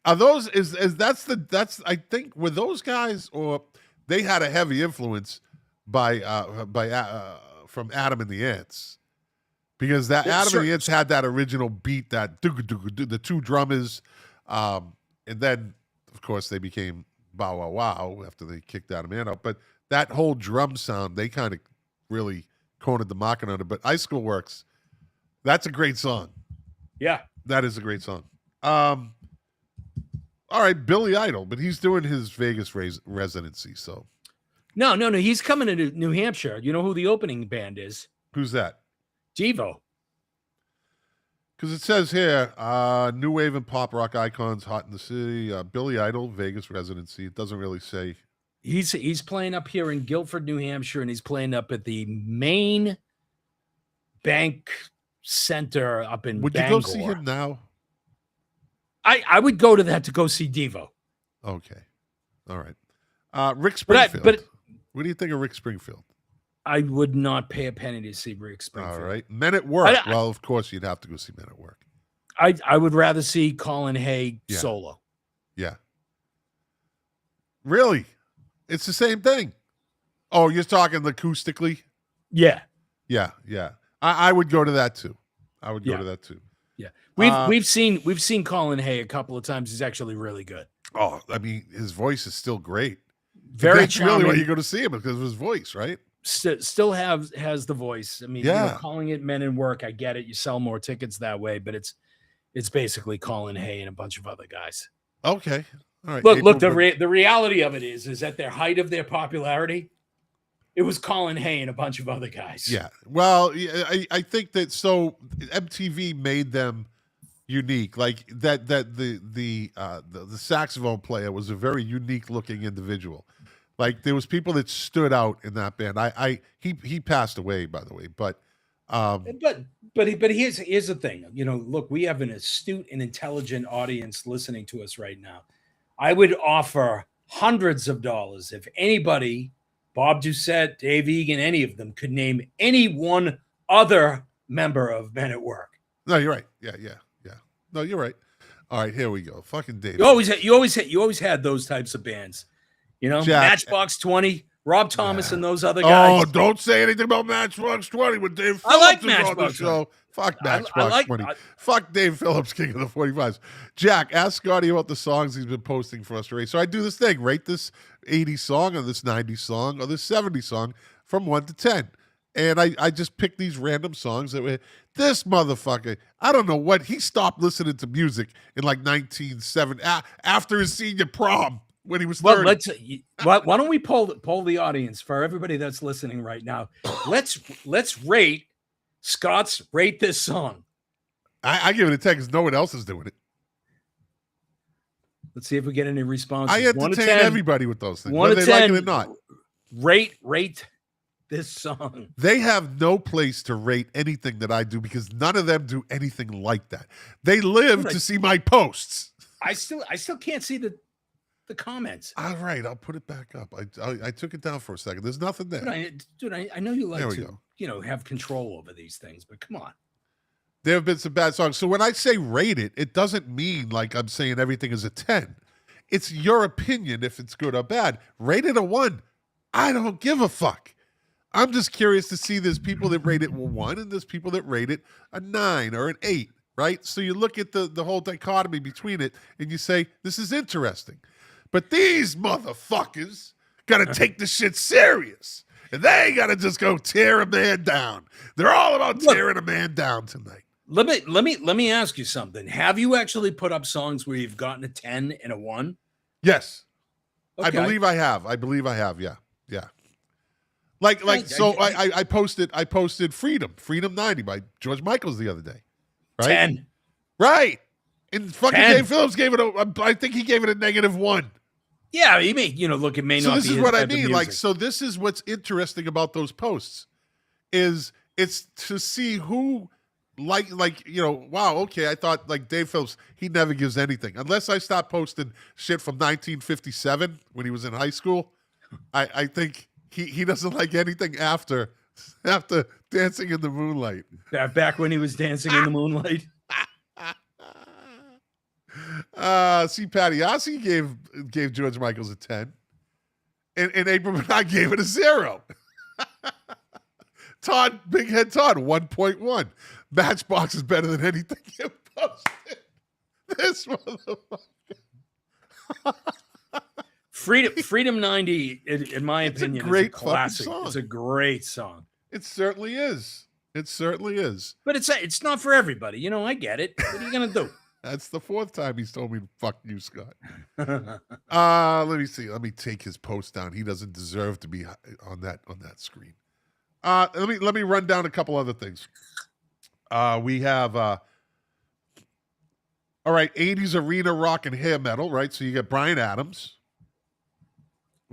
Are those that's I think were those guys, or they had a heavy influence by from Adam and the Ants, because that Adam and the Ants had that original beat, that the 2 drummers, and then of course they became Bow Wow Wow after they kicked Adam and out. But that whole drum sound, they kind of really cornered the market on it. But Icicle Works, that's a great song. Yeah, that is a great song. All right, Billy Idol, but he's doing his Vegas residency. So No. He's coming to New Hampshire. You know who the opening band is? who's that? Devo. Because it says here, new wave and pop rock icons hot in the city. Billy Idol, Vegas residency. It doesn't really say. He's playing up here in Guilford, New Hampshire, and he's playing up at the Main Bank Center up in Would Bangor. you go see him now? I would go to that to go see Devo. Okay. All right. Rick Springfield. But what do you think of Rick Springfield? I would not pay a penny to see Rick Springfield. All right. Men at Work. Well, of course, you'd have to go see Men at Work. I would rather see Colin Hay solo. Yeah. Really? It's the same thing. Oh, you're talking acoustically? Yeah. Yeah. I would go to that too. I would go to that too. Yeah. We've seen Colin Hay a couple of times. He's actually really good. Oh, I mean, his voice is still great. Very That's charming. really why you go to see him, because of his voice, right? Still has the voice. I mean, calling it Men in Work, I get it. You sell more tickets that way, but it's basically Colin Hay and a bunch of other guys. Okay. All right. Look. The reality of it is at their height of their popularity, it was Colin Hay and a bunch of other guys. Yeah. Well, I think that so MTV made them unique. Like that the saxophone player was a very unique looking individual. Like there was people that stood out in that band. He passed away, by the way, but here's the thing. You know, look, we have an astute and intelligent audience listening to us right now. I would offer hundreds of dollars if anybody, Bob Doucette, Dave Egan, any of them could name any one other member of Men at Work. No, you're right. Yeah. No, you're right. All right, here we go. Fucking Dave. You always had those types of bands. You know, Jack, Matchbox 20, Rob Thomas, and those other guys. Oh, don't say anything about Matchbox 20 with Dave Phillips I like is on the Matchbox show. 20. Fuck Matchbox 20. Fuck Dave Phillips, king of the 45s. Jack, ask Scotty about the songs he's been posting for us to rate. So I do this thing, rate this 80s song or this 90s song or this 70s song from 1 to 10. And I just pick these random songs that were, this motherfucker, I don't know what, he stopped listening to music in like 1970, after his senior prom when he was 30. Well, why don't we poll the audience for everybody that's listening right now? Let's rate Scott's Rate This Song. I give it a 10 because no one else is doing it. Let's see if we get any responses. I entertain everybody with those things, 1 to whether they 10, like it or not. Rate this song. They have no place to rate anything that I do because none of them do anything like that. They live to see my posts. I still can't see the comments. All right, I'll put it back up. I took it down for a second. There's nothing there. I know you like to have control over these things, but come on. There have been some bad songs. So when I say rate it, it doesn't mean like I'm saying everything is a 10. It's your opinion if it's good or bad. Rate it a 1. I don't give a fuck. I'm just curious to see there's people that rate it a 1 and there's people that rate it a 9 or an 8, right? So you look at the whole dichotomy between it and you say, this is interesting. But these motherfuckers got to take the shit serious. And they got to just go tear a man down. They're all about tearing a man down tonight. Let me ask you something. Have you actually put up songs where you've gotten a 10 and a 1? Yes. Okay. I believe I have. Yeah. Like so I posted Freedom 90 by George Michael's the other day. Right? 10. Right. And fucking 10. Dave Phillips gave it I think he gave it a -1. Yeah, he may, look, it may so not be. So this is what I mean. Like, so this is what's interesting about those posts is it's to see who wow, okay, I thought like Dave Phillips, he never gives anything. Unless I stop posting shit from 1957 when he was in high school, I think he doesn't like anything after Dancing in the Moonlight. Back when he was Dancing in the Moonlight. See, Patty Ossie gave George Michael's a 10. And April Bernard gave it a 0. Big Head Todd, 1.1. Matchbox is better than anything you posted. This motherfucker. Freedom 90, in my opinion, is a classic. It's a great song. It certainly is. But it's not for everybody. I get it. What are you gonna do? That's the fourth time he's told me, fuck you, Scott. Let me see. Let me take his post down. He doesn't deserve to be on that screen. Let me run down a couple other things. We have all right, 80s arena rock and hair metal, right? So you got Bryan Adams.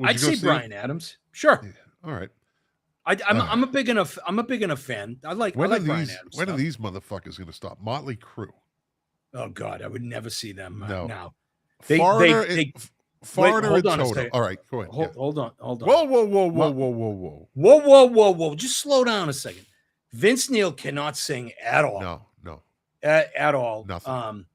I'd say Bryan Adams. Sure. Yeah. All right. I'm a big enough fan. I like Bryan Adams. When are these motherfuckers going to stop? Motley Crue. Oh God, I would never see them now. Foreigner and Toto. All right, go ahead. Hold on. Whoa. Just slow down a second. Vince Neil cannot sing at all. No. At all. Nothing.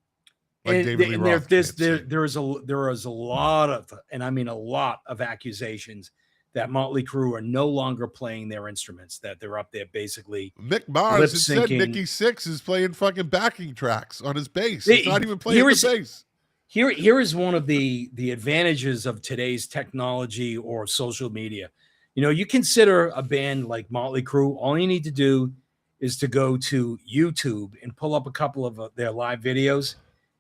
Like David Lee Roth there is a lot of, and I mean a lot of accusations that Motley Crue are no longer playing their instruments, that they're up there basically. Mick Mars has said Nikki Sixx is playing fucking backing tracks on his bass. He's not even playing the bass. Here is one of the advantages of today's technology or social media. You know, you consider a band like Motley Crue, all you need to do is to go to YouTube and pull up a couple of their live videos.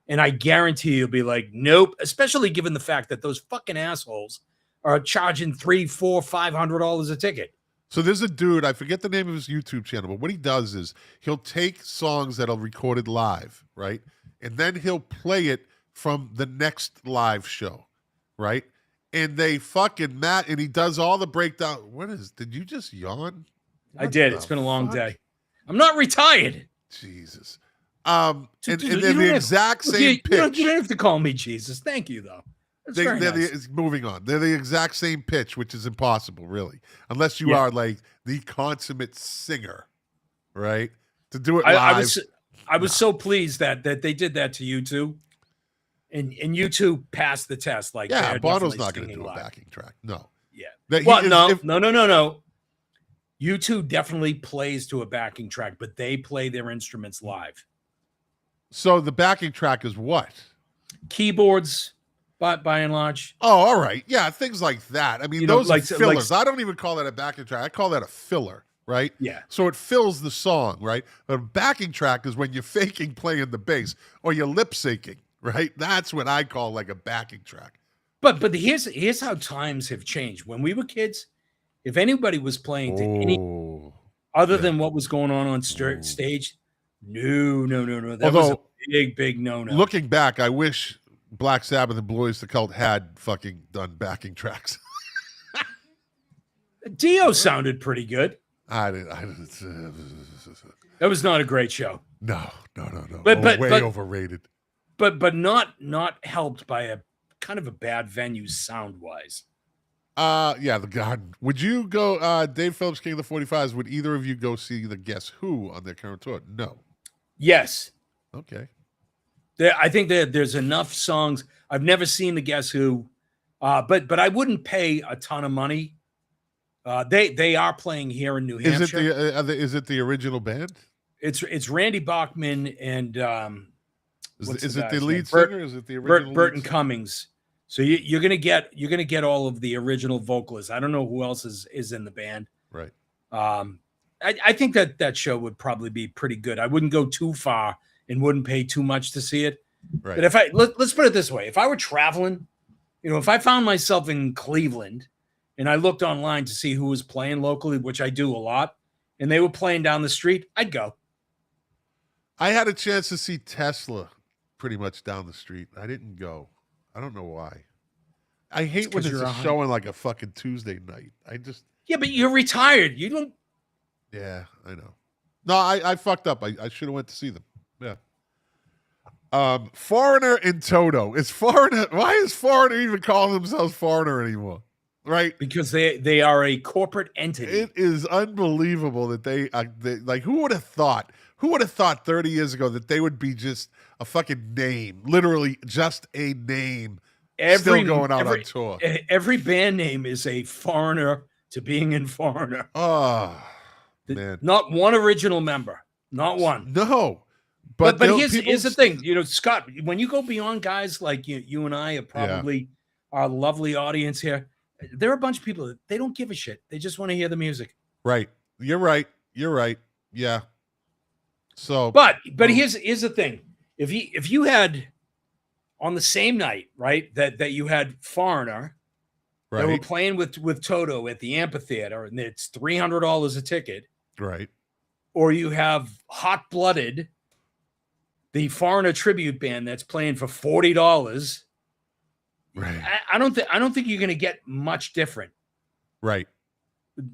And I guarantee you'll be like, nope, especially given the fact that those fucking assholes are charging $300, $400, $500 a ticket. So there's a dude, I forget the name of his YouTube channel, but what he does is he'll take songs that are recorded live, right? And then he'll play it from the next live show, right? And they fucking and he does all the breakdown. Did you just yawn? I did. It's been a long day. I'm not retired. Jesus. And they're the exact same pitch. You don't have to call me Jesus. Thank you, though. They're nice. Moving on. They're the exact same pitch, which is impossible, really, unless you are like the consummate singer, right? To do it live. I was so pleased that they did that to you two, and you two passed the test. Like, yeah, Bono's not going to do a backing track. No. Yeah. No. U2 definitely plays to a backing track, but they play their instruments live. So the backing track is what? Keyboards, by and large. Oh, all right. Yeah, things like that. I mean, those are fillers. I don't even call that a backing track. I call that a filler, right? Yeah. So it fills the song, right? But a backing track is when you're faking playing the bass or you're lip syncing, right? That's what I call like a backing track. But here's how times have changed. When we were kids, if anybody was playing to any other than what was going on stage, no. That was a big no. Looking back, I wish Black Sabbath and Blue Oyster Cult had fucking done backing tracks. Dio sounded pretty good. I didn't. That was not a great show. No. But way overrated. But not helped by a kind of a bad venue sound wise. Yeah, the Garden. Would you go, Dave Phillips, King of the 45s, would either of you go see the Guess Who on their current tour? No. Yes. Okay. I think that there's enough songs. I've never seen the Guess Who, but I wouldn't pay a ton of money. They are playing here in New Hampshire. Is it the original band? It's Randy Bachman and is it the lead singer? Is it the original Burton Cummings? So you're gonna get all of the original vocalists. I don't know who else is in the band. Right. I think that show would probably be pretty good. I wouldn't go too far and wouldn't pay too much to see it. Right. But let's put it this way: if I were traveling, if I found myself in Cleveland and I looked online to see who was playing locally, which I do a lot, and they were playing down the street, I'd go. I had a chance to see Tesla pretty much down the street. I didn't go. I don't know why. I hate when it's a show on like a fucking Tuesday night. Yeah, but you're retired. You don't. Yeah, I know. No, I fucked up. I should have went to see them. Yeah. Foreigner and Toto. Why is Foreigner even calling themselves Foreigner anymore? Right? Because they are a corporate entity. It is unbelievable that they like, who would have thought? Who would have thought 30 years ago that they would be just a fucking name, literally just a name, still going out on tour? Every band name is a foreigner to being in Foreigner. Oh, man. Not one original member. Not one. No. But here's the thing. Scott, when you go beyond guys like you and I are probably our lovely audience here, there are a bunch of people that they don't give a shit. They just want to hear the music. Right. You're right. Yeah. So, but here's the thing. if you had on the same night, right, that you had Foreigner, they were Right. playing with Toto at the amphitheater, and it's $300 a ticket, Right. or you have Hot Blooded, the Foreigner tribute band that's playing for $40. Right. I don't think you're going to get much different Right.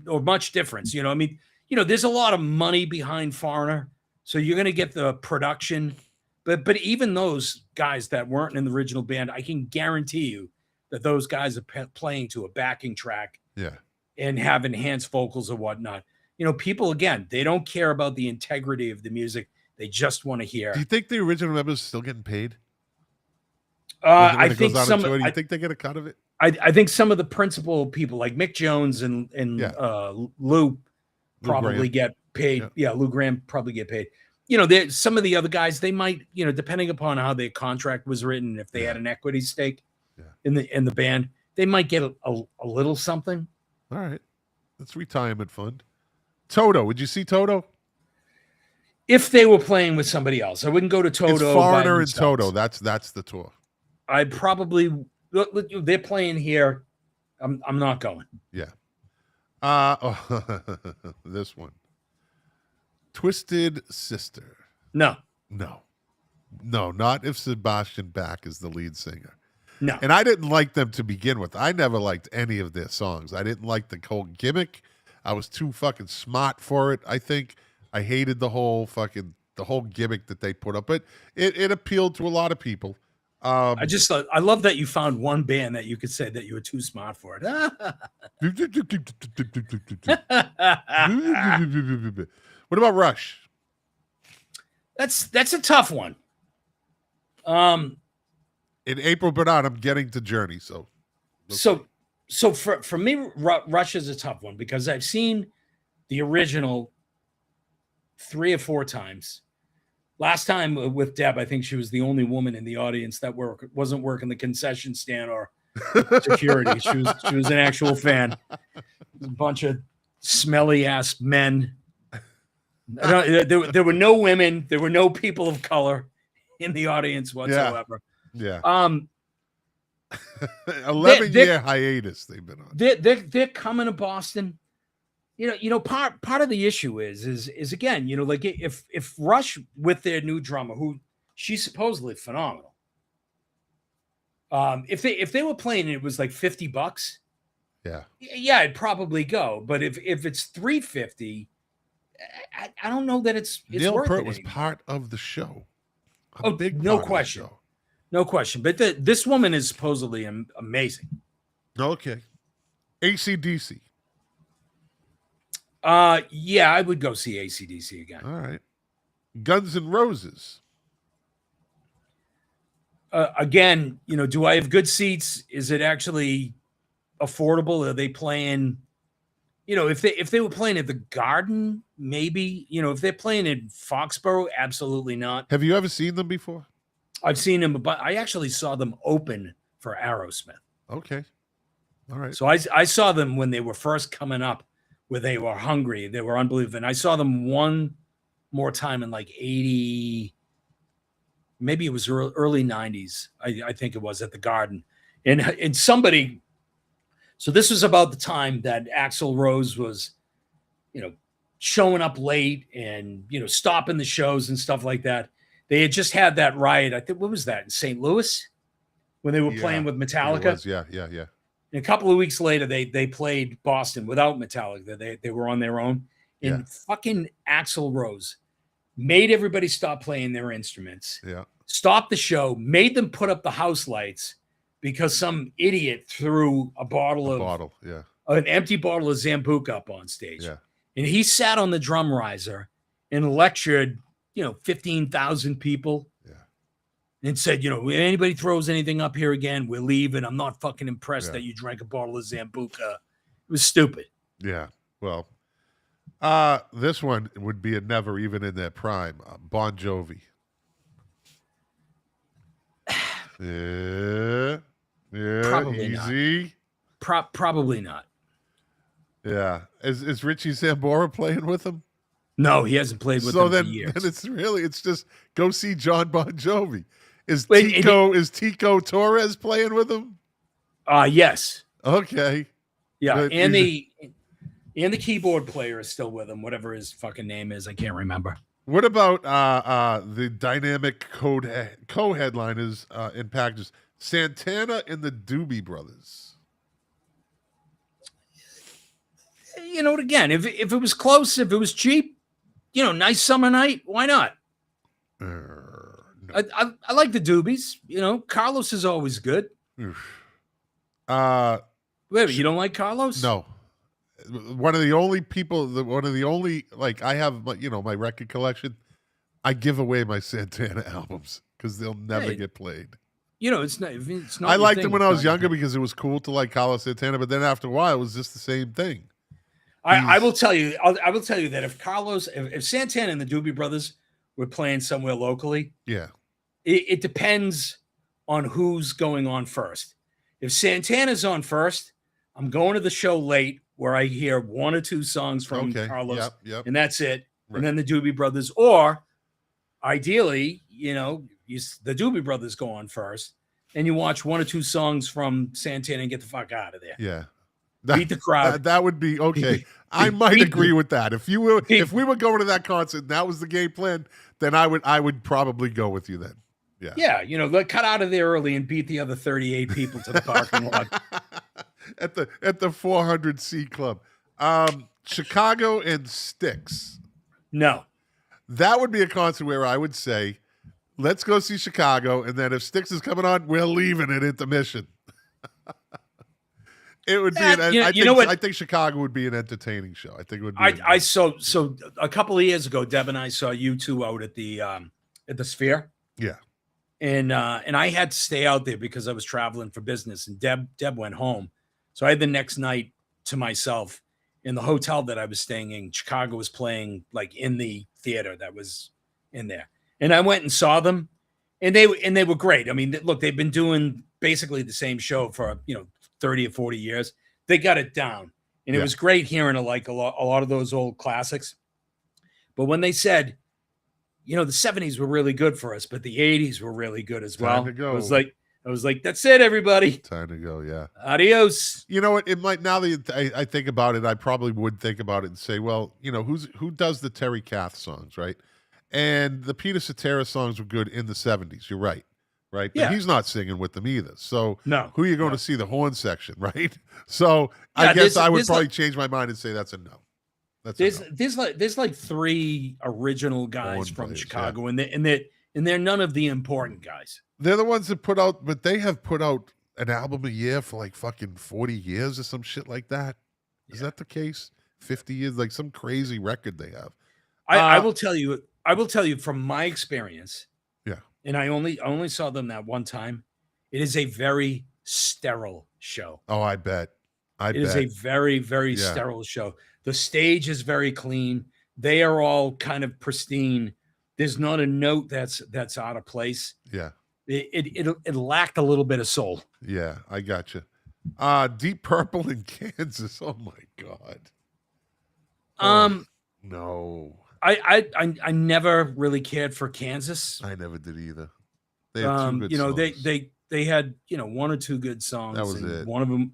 or much difference. I mean, there's a lot of money behind Foreigner, so you're going to get the production. But even those guys that weren't in the original band, I can guarantee you that those guys are playing to a backing track, Yeah. and have enhanced vocals or whatnot. People, again, they don't care about the integrity of the music. They just want to hear. Do you think the original members are still getting paid? I think some. Do you think they get a cut of it? I think some of the principal people, like Mick Jones and Lou, probably get paid. Yeah, Lou Graham probably get paid. Some of the other guys, they might, depending upon how their contract was written, if they had an equity stake in the band, they might get a little something. All right, that's retirement fund. Toto, would you see Toto? If they were playing with somebody else, I wouldn't go to Toto. It's Foreigner and Toto. That's the tour. I'd probably. They're playing here. I'm not going. Yeah. This one. Twisted Sister. No, not if Sebastian Bach is the lead singer. No. And I didn't like them to begin with. I never liked any of their songs. I didn't like the whole gimmick. I was too fucking smart for it. I think I hated the whole gimmick that they put up. But it appealed to a lot of people. I love that you found one band that you could say that you were too smart for it. What about Rush? That's a tough one. In April, Bernard, I'm getting to Journey. So for me, Rush is a tough one because I've seen the original 3 or 4 times. Last time with Deb, I think she was the only woman in the audience that wasn't working the concession stand or security. She was an actual fan. A bunch of smelly ass men. There were no women. There were no people of color in the audience whatsoever. Yeah. 11-year hiatus they've been on. They're coming to Boston. Part of the issue is again, like if Rush with their new drummer, who she's supposedly phenomenal. If they were playing, it was like $50. Yeah, I'd probably go. But if it's $350, I don't know that it's Neil worth Peart it was anymore. part of the show. No question. No question. But this woman is supposedly amazing. Okay. AC/DC. Yeah, I would go see AC/DC again. All right. Guns N' Roses. Again, do I have good seats? Is it actually affordable? Are they playing? If they were playing at the Garden, maybe. If they're playing in Foxborough, absolutely not. Have you ever seen them before? I've seen them, but I actually saw them open for Aerosmith. Okay. All right. So I saw them when they were first coming up, where they were hungry. They were unbelievable. And I saw them one more time in like 80, maybe it was early 90s. I think it was at the Garden. And somebody, so this was about the time that Axl Rose was, showing up late and, stopping the shows and stuff like that. They had just had that riot. I think, what was that, in St. Louis? When they were playing with Metallica? Yeah. And a couple of weeks later, they played Boston without Metallica. They were on their own. And fucking Axl Rose made everybody stop playing their instruments. Yeah. Stopped the show, made them put up the house lights because some idiot threw an empty bottle of Zambuca up on stage. Yeah. And he sat on the drum riser and lectured, 15,000 people. And said, if anybody throws anything up here again, we're leaving. I'm not fucking impressed that you drank a bottle of Zambuca. It was stupid. Yeah. Well, this one would be a never, even in their prime. Bon Jovi. Yeah. Probably easy. Not. Probably not. Yeah. Is Richie Sambora playing with them? No, he hasn't played with So them for then years. it's just go see John Bon Jovi. Is Wait, Tico Torres playing with him? Yes. Okay. Yeah, But and the keyboard player is still with him, whatever his fucking name is. I can't remember. What about the dynamic co-headliners in packages? Santana and the Doobie Brothers. You know, again, if it was close, if it was cheap, nice summer night, why not? No. I like the Doobies. Carlos is always good. Wait, you don't like Carlos? No. One of the only people, like I have, my record collection. I give away my Santana albums because they'll never get played. It's not. I liked them when I was younger because it was cool to like Carlos Santana, but then after a while, it was just the same thing. I will tell you. I will tell you that if Santana and the Doobie Brothers were playing somewhere locally, yeah, it depends on who's going on first. If Santana's on first, I'm going to the show late where I hear one or two songs from Carlos, and that's it. Right. And then the Doobie Brothers, or ideally, the Doobie Brothers go on first, and you watch one or two songs from Santana and get the fuck out of there. Yeah. Beat the crowd. That would be okay. I might agree with that. If we were going to that concert and that was the game plan, then I would probably go with you then. Yeah. Yeah, cut out of there early and beat the other 38 people to the parking lot. At the 400C club. Chicago and Styx. No. That would be a concert where I would say, let's go see Chicago, and then if Styx is coming on, we're leaving at intermission. It would be. I think Chicago would be an entertaining show. I think it would be. So a couple of years ago, Deb and I saw you two out at the Sphere. Yeah. And I had to stay out there because I was traveling for business, and Deb went home, so I had the next night to myself. In the hotel that I was staying in, Chicago was playing like in the theater that was in there. And I went and saw them, and they were great. I mean, look, they've been doing basically the same show for, 30 or 40 years. They got it down. And it was great hearing a lot of those old classics. But when they said, the 70s were really good for us, but the 80s were really good as well. Time to go. I was like, that's it, everybody. Time to go, yeah. Adios. You know what? It might, now that I think about it, I probably would think about it and say, well, who does the Terry Kath songs, right? And the Peter Cetera songs were good in the 70s. You're right. Right? But he's not singing with them either. So who are you going to see? The horn section, right? So I guess I would probably change my mind and say that's a no. There's like three original guys from Chicago, and they're none of the important guys. They're the ones that but they have put out an album a year for like fucking 40 years or some shit like that. Is that the case? 50 years, like some crazy record they have. I will tell you from my experience. Yeah. And I only saw them that one time. It is a very sterile show. Oh, I bet. It is a very, very sterile show. The stage is very clean. They are all kind of pristine. There's not a note that's out of place. Yeah. It lacked a little bit of soul. Yeah, I got you. Deep Purple in Kansas. Oh my God. No. I never really cared for Kansas. I never did either. They had two good songs. They had one or two good songs. That was it. One of them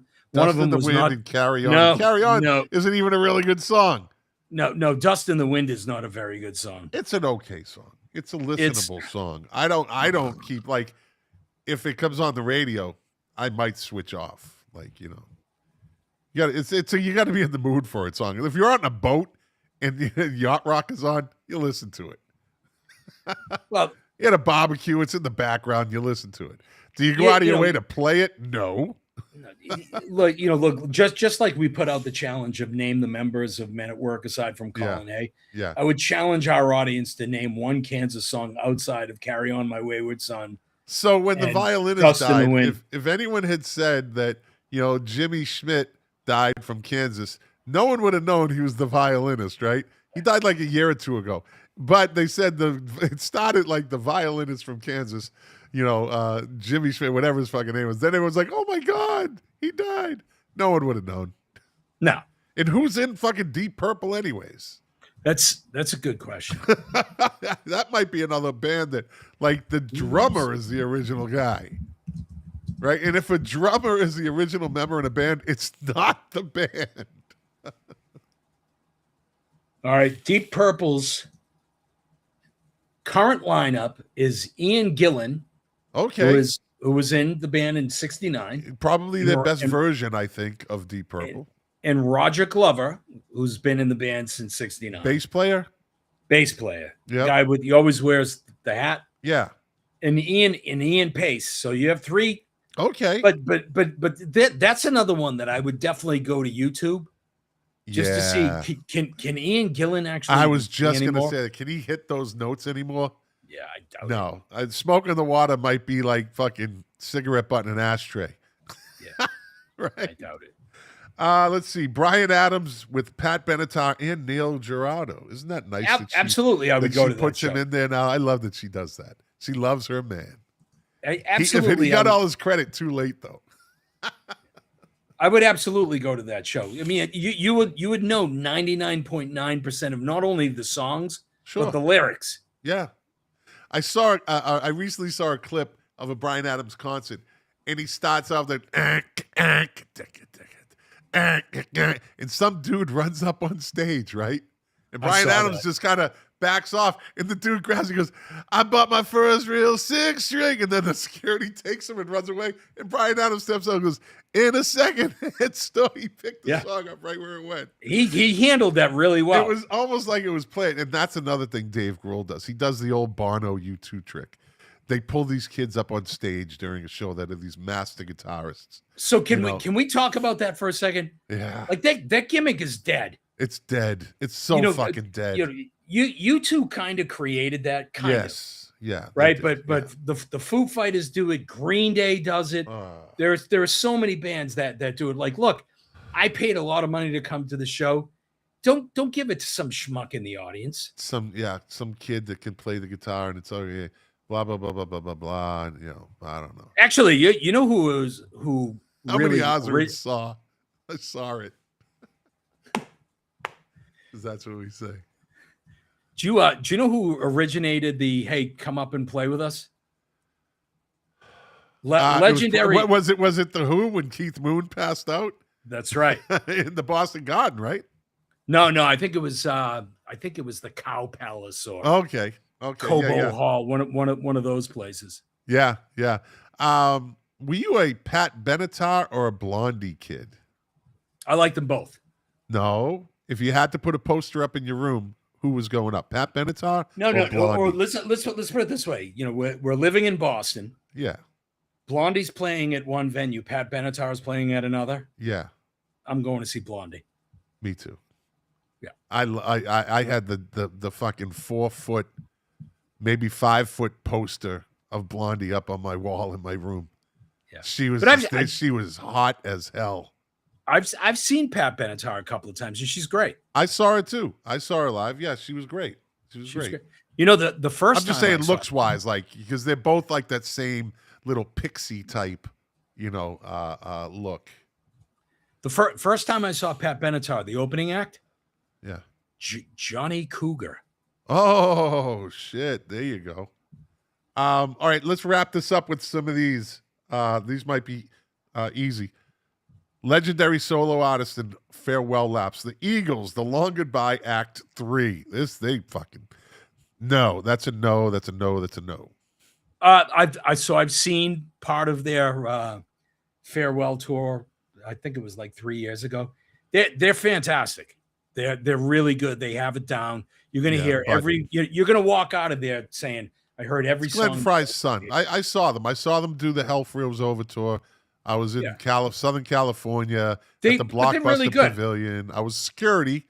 was not. And Carry On. No, Carry On no. isn't even a really good song. No, Dust in the Wind is not a very good song. It's an okay song. It's a listenable song. I don't keep, like, if it comes on the radio, I might switch off. Like, you got to be in the mood for it song. If you're on a boat and Yacht Rock is on, you listen to it. Well, you had a barbecue, it's in the background, you listen to it. Do you go out of your way to play it? No. Look, just like we put out the challenge of name the members of Men at Work aside from Colin A. Yeah. I would challenge our audience to name one Kansas song outside of Carry On My Wayward Son. So when the violinist died, if anyone had said that, Jimmy Schmidt died from Kansas, no one would have known he was the violinist, right? He died like a year or two ago. But they said it started like the violinist from Kansas, Jimmy Schmidt, whatever his fucking name was. Then everyone's like, oh my God, he died. No one would have known. No. And who's in fucking Deep Purple anyways? That's a good question. That might be another band that, like, the drummer is the original guy, right? And if a drummer is the original member in a band, it's not the band. All right, Deep Purple's current lineup is Ian Gillan, Okay. who was in the band in '69. Probably their best version, I think, of Deep Purple. And Roger Glover, who's been in the band since '69. Bass player? Bass player. Yeah. Guy he always wears the hat. Yeah. And Ian Pace. So you have three. Okay. But that's another one that I would definitely go to YouTube just to see can Ian Gillan actually. I was just going to say, can he hit those notes anymore? Yeah, I doubt it. No. Smoke in the Water might be like fucking cigarette butt in an ashtray. Yeah. Right. I doubt it. Let's see. Bryan Adams with Pat Benatar and Neil Giraldo. Isn't that nice? Absolutely, I would go to that. Puts him in there now. I love that she does that. She loves her man. Absolutely. He got all his credit too late, though. I would absolutely go to that show. I mean, you would know 99.9% of not only the songs, but the lyrics. Yeah. I recently saw a clip of a Bryan Adams concert, and he starts off that, and some dude runs up on stage, right? And Bryan Adams just kind of backs off, and the dude grabs and goes, I bought my first real 6-string, and then the security takes him and runs away, and Bryan Adams steps up and goes, in a second, and still he picked the song up right where it went. He handled that really well. It was almost like it was played, and that's another thing Dave Grohl does. He does the old Bono U2 trick. They pull these kids up on stage during a show that are these master guitarists. So can we talk about that for a second? Yeah. Like that gimmick is dead. It's dead. It's so fucking dead. You two kind of created that kind of. Yeah. Right. But the Foo Fighters do it. Green Day does it. There are so many bands that do it. Like, look, I paid a lot of money to come to the show. Don't give it to some schmuck in the audience. Some kid that can play the guitar and it's okay. Blah blah blah blah blah blah blah. And, I don't know. Actually, you know who How really many Ozarks saw? I saw it. Because that's what we say. Do you know who originated the "Hey, come up and play with us"? Legendary. Was it the Who when Keith Moon passed out? That's right. In the Boston Garden, right? No. I think it was the Cow Palace or okay. Cobo Hall, one of those places. Yeah. Were you a Pat Benatar or a Blondie kid? I like them both. No. If you had to put a poster up in your room, who was going up? Pat Benatar? No. Or let's put it this way. We're living in Boston. Yeah. Blondie's playing at one venue. Pat Benatar is playing at another. Yeah. I'm going to see Blondie. Me too. Yeah. I had the fucking 4-foot, maybe 5-foot poster of Blondie up on my wall in my room. Yeah. She was she was hot as hell. I've seen Pat Benatar a couple of times and she's great. I saw her too. I saw her live. Yeah, she was great. She was great. The first I'm just saying looks wise, like, because they're both like that same little pixie type, look. The first time I saw Pat Benatar, the opening act. Yeah. Johnny Cougar. Oh shit. There you go. All right, let's wrap this up with some of these. These might be easy. Legendary solo artist and farewell laps. The Eagles, The Long Goodbye, Act 3. No. That's a no. That's a no. That's a no. I've seen part of their farewell tour. I think it was like 3 years ago. They're fantastic. They're really good. They have it down. You're gonna hear you're gonna walk out of there saying, I heard every song. Glenn Fry's son. I saw them. I saw them do the Hell Freels Over tour. I was in Southern California at the Blockbuster really Pavilion. I was security,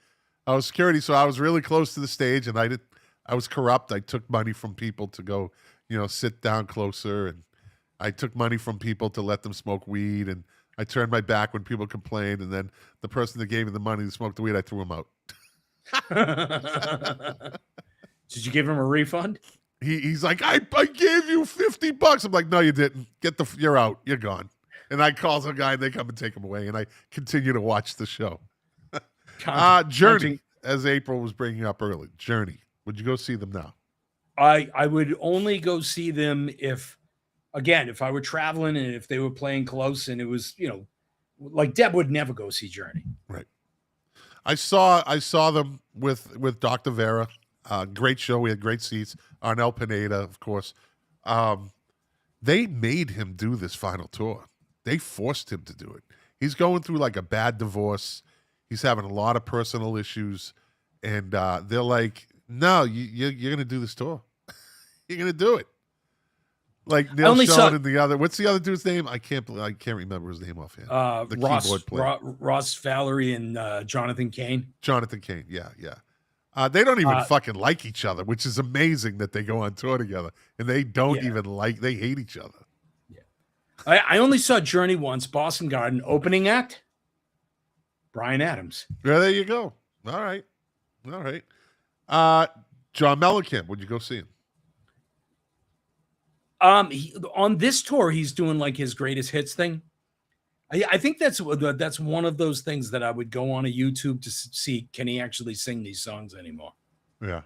so I was really close to the stage, and I was corrupt. I took money from people to go, sit down closer, and I took money from people to let them smoke weed, and I turned my back when people complained, and then the person that gave me the money to smoke the weed, I threw him out. Did you give him a refund? He's like, I gave you $50. I'm like, no, you didn't. You're out. You're gone. And I call some guy, and they come and take him away, and I continue to watch the show. Journey. as April was bringing up early, Journey. Would you go see them now? I would only go see them if I were traveling and if they were playing close and it was, like Deb would never go see Journey. Right. I saw them with Dr. Vera. Great show. We had great seats. Arnel Pineda, of course. They made him do this final tour. They forced him to do it. He's going through like a bad divorce. He's having a lot of personal issues. And they're like, no, you're going to do this tour. You're going to do it. Like Neil Sean and the other. What's the other dude's name? I can't remember his name offhand. The keyboard player. Ross Valerie and Jonathan Cain. Jonathan Cain, yeah. They don't even fucking like each other, which is amazing that they go on tour together. And they don't even they hate each other. Yeah. I only saw Journey once, Boston Garden, opening act, Bryan Adams. Yeah, there you go. All right. John Mellencamp, would you go see him? On this tour, he's doing like his greatest hits thing. I think that's one of those things that I would go on a YouTube to see. Can he actually sing these songs anymore? Yeah.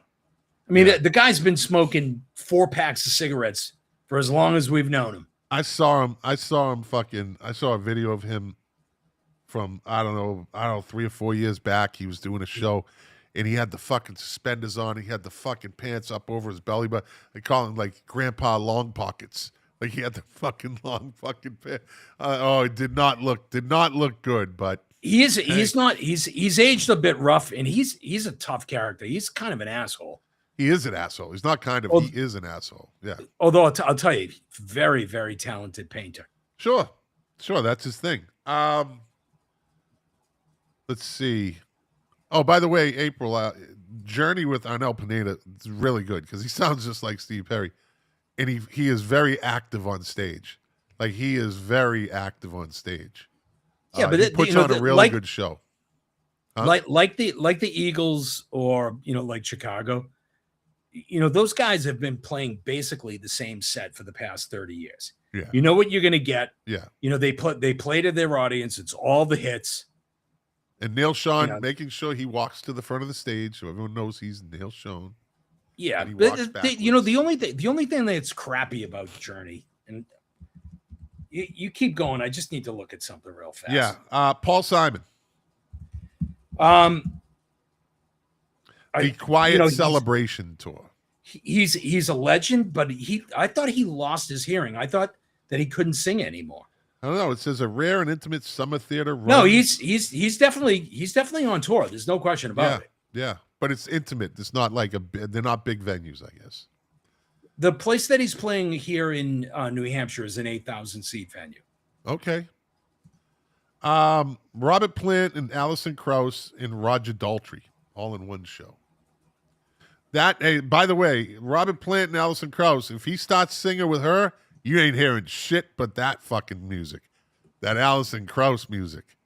I mean, the guy's been smoking 4 packs of cigarettes for as long as we've known him. I saw a video of him from, I don't know, 3 or 4 years back. He was doing a show and he had the fucking suspenders on. He had the fucking pants up over his belly, but they call him like Grandpa Long Pockets. Like he had the fucking long fucking pants. It did not look good, but he's aged a bit rough and he's a tough character. He's kind of an asshole. He is an asshole. He's not kind of, he is an asshole. Yeah. Although I'll tell you, very, very talented painter. Sure. That's his thing. Let's see. Oh, by the way, April, Journey with Arnel Pineda is really good because he sounds just like Steve Perry. And he is very active on stage. Like, he is very active on stage. Yeah, but he puts on a really good show. Huh? Like the Eagles or, like Chicago, those guys have been playing basically the same set for the past 30 years. Yeah. You know what you're going to get. Yeah. They play to their audience. It's all the hits. And Neil Sean making sure he walks to the front of the stage so everyone knows he's Neil Sean. Yeah, the only thing that's crappy about Journey, and you keep going. I just need to look at something real fast. Yeah, Paul Simon. The Quiet Celebration Tour. He's a legend, but I thought he lost his hearing. I thought that he couldn't sing anymore. I don't know. It says a rare and intimate summer theater run. No, he's definitely on tour. There's no question about it. Yeah. But it's intimate. It's not like they're not big venues, I guess. The place that he's playing here in New Hampshire is an 8,000 seat venue. Okay. Robert Plant and Alison Krauss and Roger Daltrey all in one show. By the way, Robert Plant and Alison Krauss, if he starts singing with her, you ain't hearing shit but that fucking music. That Alison Krauss music.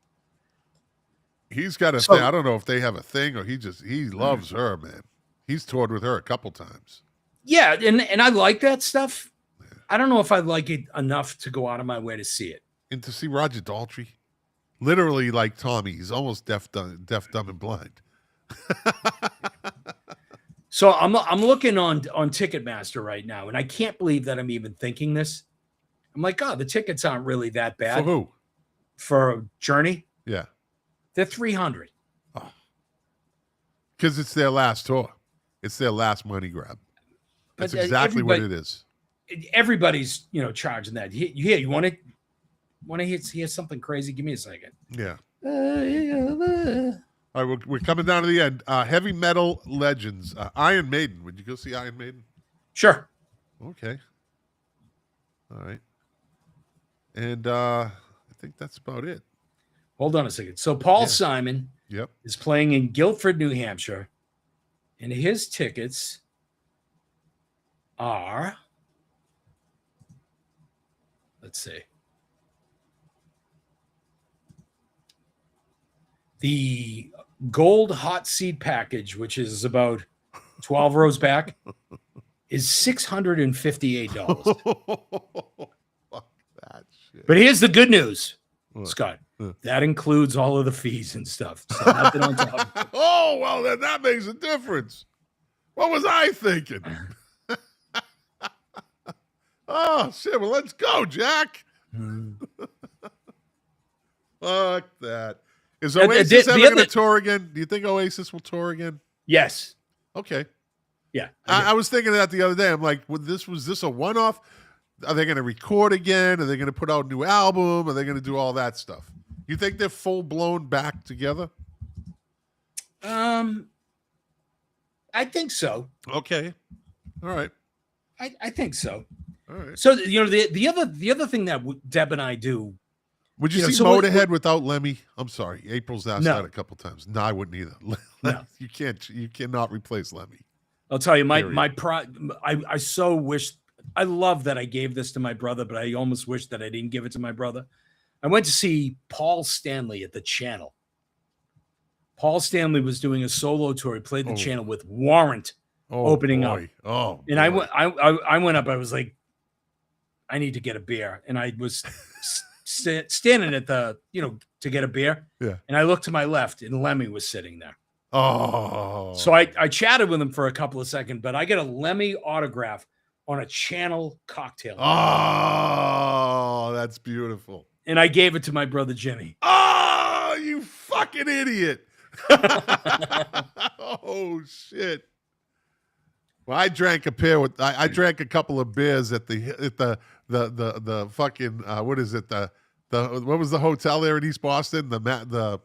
He's got a thing. I don't know if they have a thing or he loves her, man. He's toured with her a couple times. Yeah, and I like that stuff. Yeah. I don't know if I like it enough to go out of my way to see it. And to see Roger Daltrey, literally like Tommy, he's almost deaf, dumb, and blind. So I'm looking on Ticketmaster right now, and I can't believe that I'm even thinking this. I'm like, the tickets aren't really that bad. For who? For Journey? Yeah. They're $300. Oh. Because it's their last tour. It's their last money grab. That's exactly what it is. Everybody's, charging that. Here, you want to hear something crazy? Give me a second. Yeah. All right, we're coming down to the end. Heavy metal legends. Iron Maiden. Would you go see Iron Maiden? Sure. Okay. All right. And I think that's about it. Hold on a second. So Paul Simon is playing in Guilford, New Hampshire, and his tickets are, let's see, the gold hot seat package, which is about 12 rows back, is $658. Fuck that shit. But here's the good news. What? Scott, that includes all of the fees and stuff. So nothing on top. Oh, well, then that makes a difference. What was I thinking? Oh, shit. Well, let's go, Jack. Fuck that. Is Oasis ever going to tour again? Do you think Oasis will tour again? Yes. Okay. Yeah. I was thinking of that the other day. I'm like, was this a one-off? Are they going to record again? Are they going to put out a new album? Are they going to do all that stuff? You think they're full-blown back together? I think so. Okay. All right. I think so. All right. So the other thing that Deb and I do. Would you see Motorhead without Lemmy? I'm sorry, April's asked that a couple times. No, I wouldn't either. No. You cannot replace Lemmy. I'll tell you, I so wish. I love that I gave this to my brother, but I almost wish that I didn't give it to my brother. I went to see Paul Stanley at the Channel. Paul Stanley was doing a solo tour. He played the Channel with Warrant opening up. Oh, and I went up. I was like, I need to get a beer, and I was standing at the to get a beer. Yeah. And I looked to my left, and Lemmy was sitting there. Oh. So I chatted with him for a couple of seconds, but I got a Lemmy autograph on a Channel cocktail. Oh, that's beautiful. And I gave it to my brother Jimmy. Oh, you fucking idiot. Oh shit. Well, I drank I drank a couple of beers at the fucking what is it, the what was the hotel there in East Boston? The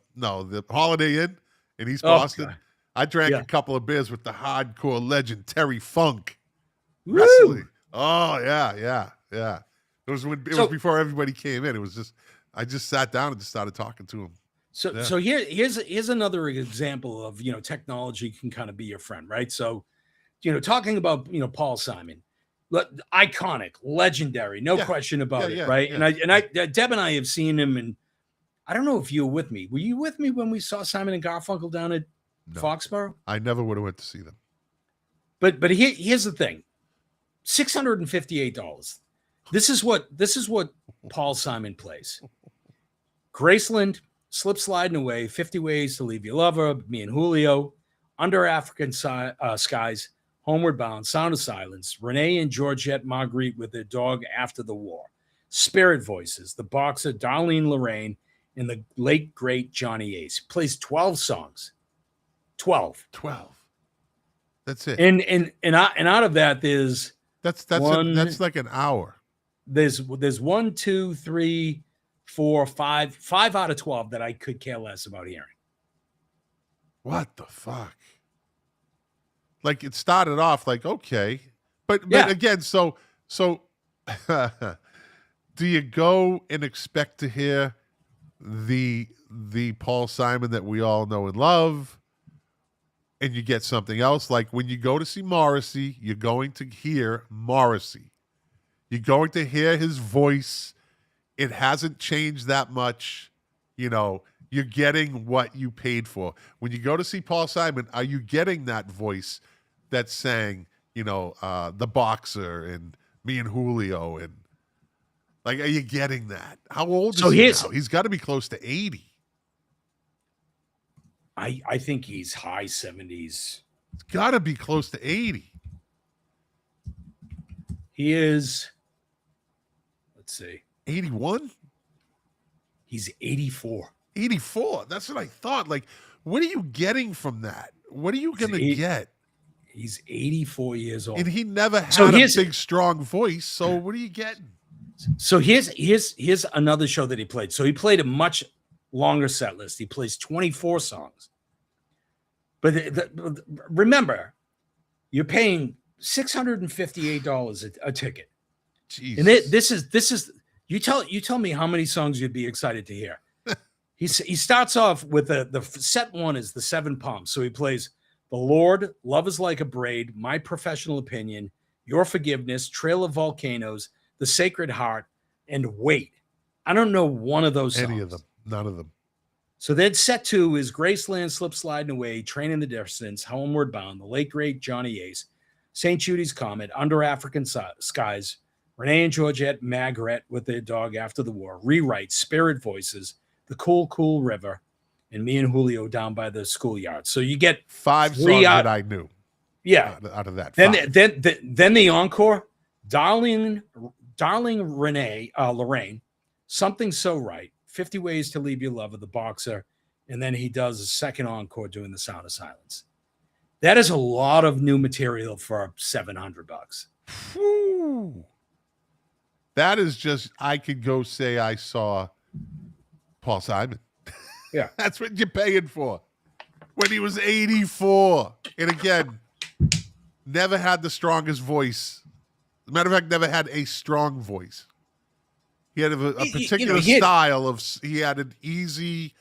Holiday Inn in East Boston. God. I drank a couple of beers with the hardcore legend Terry Funk. Woo! Wrestling. Oh yeah. It was before everybody came in. It was just I just sat down and just started talking to him. So here's another example of technology can kind of be your friend, right? So talking about Paul Simon, iconic, legendary, no question about it, right? Yeah. And I Deb and I have seen him, and I don't know if you were with me. Were you with me when we saw Simon and Garfunkel down at Foxborough? I never would have went to see them. But here's the thing: $658. This is what Paul Simon plays. Graceland, Slip Sliding Away, 50 Ways to Leave Your Lover, Me and Julio, Under African Skies, Homeward Bound, Sound of Silence, Renee and Georgette Marguerite with Their Dog After the War, Spirit Voices, The Boxer, Darlene Lorraine, and the late, great Johnny Ace. Plays 12 songs. 12. That's it. And out of that, there's that's like an hour. There's 1, 2, 3, 4, 5 out of 12 that I could care less about hearing. What the fuck? Like it started off like okay, but again, so do you go and expect to hear the Paul Simon that we all know and love, and you get something else? Like when you go to see Morrissey, you're going to hear Morrissey. You're going to hear his voice. It hasn't changed that much. You're getting what you paid for. When you go to see Paul Simon, are you getting that voice that sang, The Boxer and Me and Julio? And like, are you getting that? How old is he now? He's got to be close to 80. I think he's high 70s. It's got to be close to 80. He is, let's see. 81? He's 84. 84. That's what I thought. Like, what are you getting from that? What are you going to get? He's 84 years old. And he never had a big, strong voice. So what are you getting? So here's another show that he played. So he played a much longer set list. He plays 24 songs. But remember, you're paying $658 a ticket. Jeez. And this is you tell me how many songs you'd be excited to hear. He starts off with the set one is the 7 Palms. So he plays The Lord, Love Is Like a Braid, My Professional Opinion, Your Forgiveness, Trail of Volcanoes, The Sacred Heart, and Wait. I don't know one of those songs. Any of them. None of them. So then set 2 is Graceland, Slip Sliding Away, Train in the Distance, Homeward Bound, The Late Great Johnny Ace, St. Judy's Comet, Under African Skies, Renee and Georgette Magret with their dog after the war. Rewrite, Spirit Voices, The Cool, Cool River, and Me and Julio down by the schoolyard. So you get 5 songs that I knew. Yeah. Out of that. Then the encore, Darling Renee, Lorraine, Something So Right, 50 Ways to Leave Your Lover, The Boxer, and then he does a second encore doing The Sound of Silence. That is a lot of new material for $700. Whew. That is just, I could go say I saw Paul Simon. Yeah. That's what you're paying for. When he was 84. And again, never had the strongest voice. As a matter of fact, never had a strong voice. He had a particular style of, he had an easy,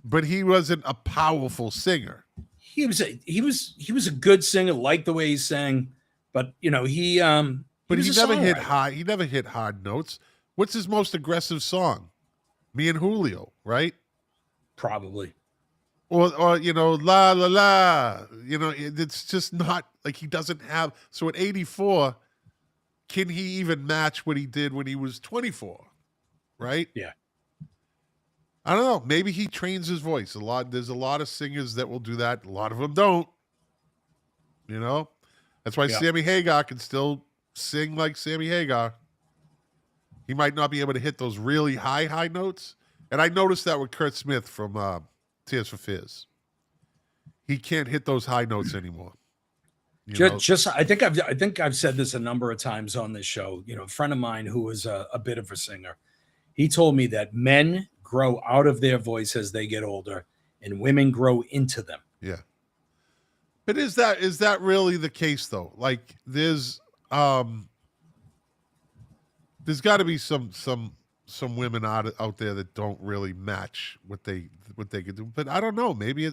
but he wasn't a powerful singer. He was a good singer, liked the way he sang, but he never hit high. He never hit hard notes. What's his most aggressive song? Me and Julio, right? Probably. Or la la la. It's just not like he doesn't have. So at 84, can he even match what he did when he was 24? Right? Yeah. I don't know. Maybe he trains his voice a lot. There's a lot of singers that will do that. A lot of them don't. That's why Sammy Hagar can still sing like Sammy Hagar. He might not be able to hit those really high notes. And I noticed that with Kurt Smith from Tears for Fears. He can't hit those high notes anymore. I think I've said this a number of times on this show. A friend of mine who was a bit of a singer, he told me that men grow out of their voice as they get older, and women grow into them. Yeah. But is that really the case though? Like there's got to be some women out there that don't really match what they could do. But I don't know. Maybe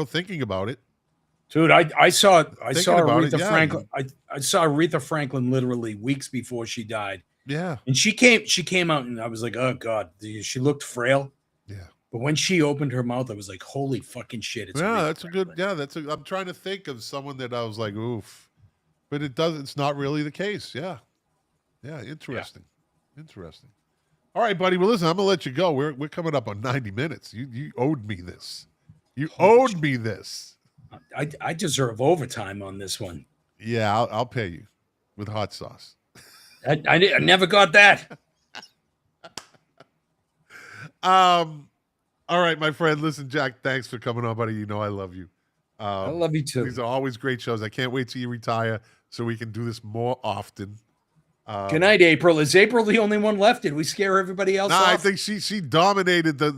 thinking about it. Dude, I saw Aretha Franklin. I saw Aretha Franklin literally weeks before she died. Yeah. And she came out and I was like, oh God, she looked frail. Yeah. But when she opened her mouth, I was like, holy fucking shit. It's Aretha I'm trying to think of someone that I was like, oof. But it's not really the case. Yeah. Yeah. Interesting. Yeah. Interesting. All right, buddy. Well, listen, I'm gonna let you go. We're coming up on 90 minutes. You owed me this. You owed me this. I deserve overtime on this one. Yeah, I'll pay you with hot sauce. I never got that. All right, my friend. Listen, Jack, thanks for coming on, buddy. I love you. I love you too. These are always great shows. I can't wait till you retire so we can do this more often. Good night, April. Is April the only one left? Did we scare everybody else off? I think she dominated the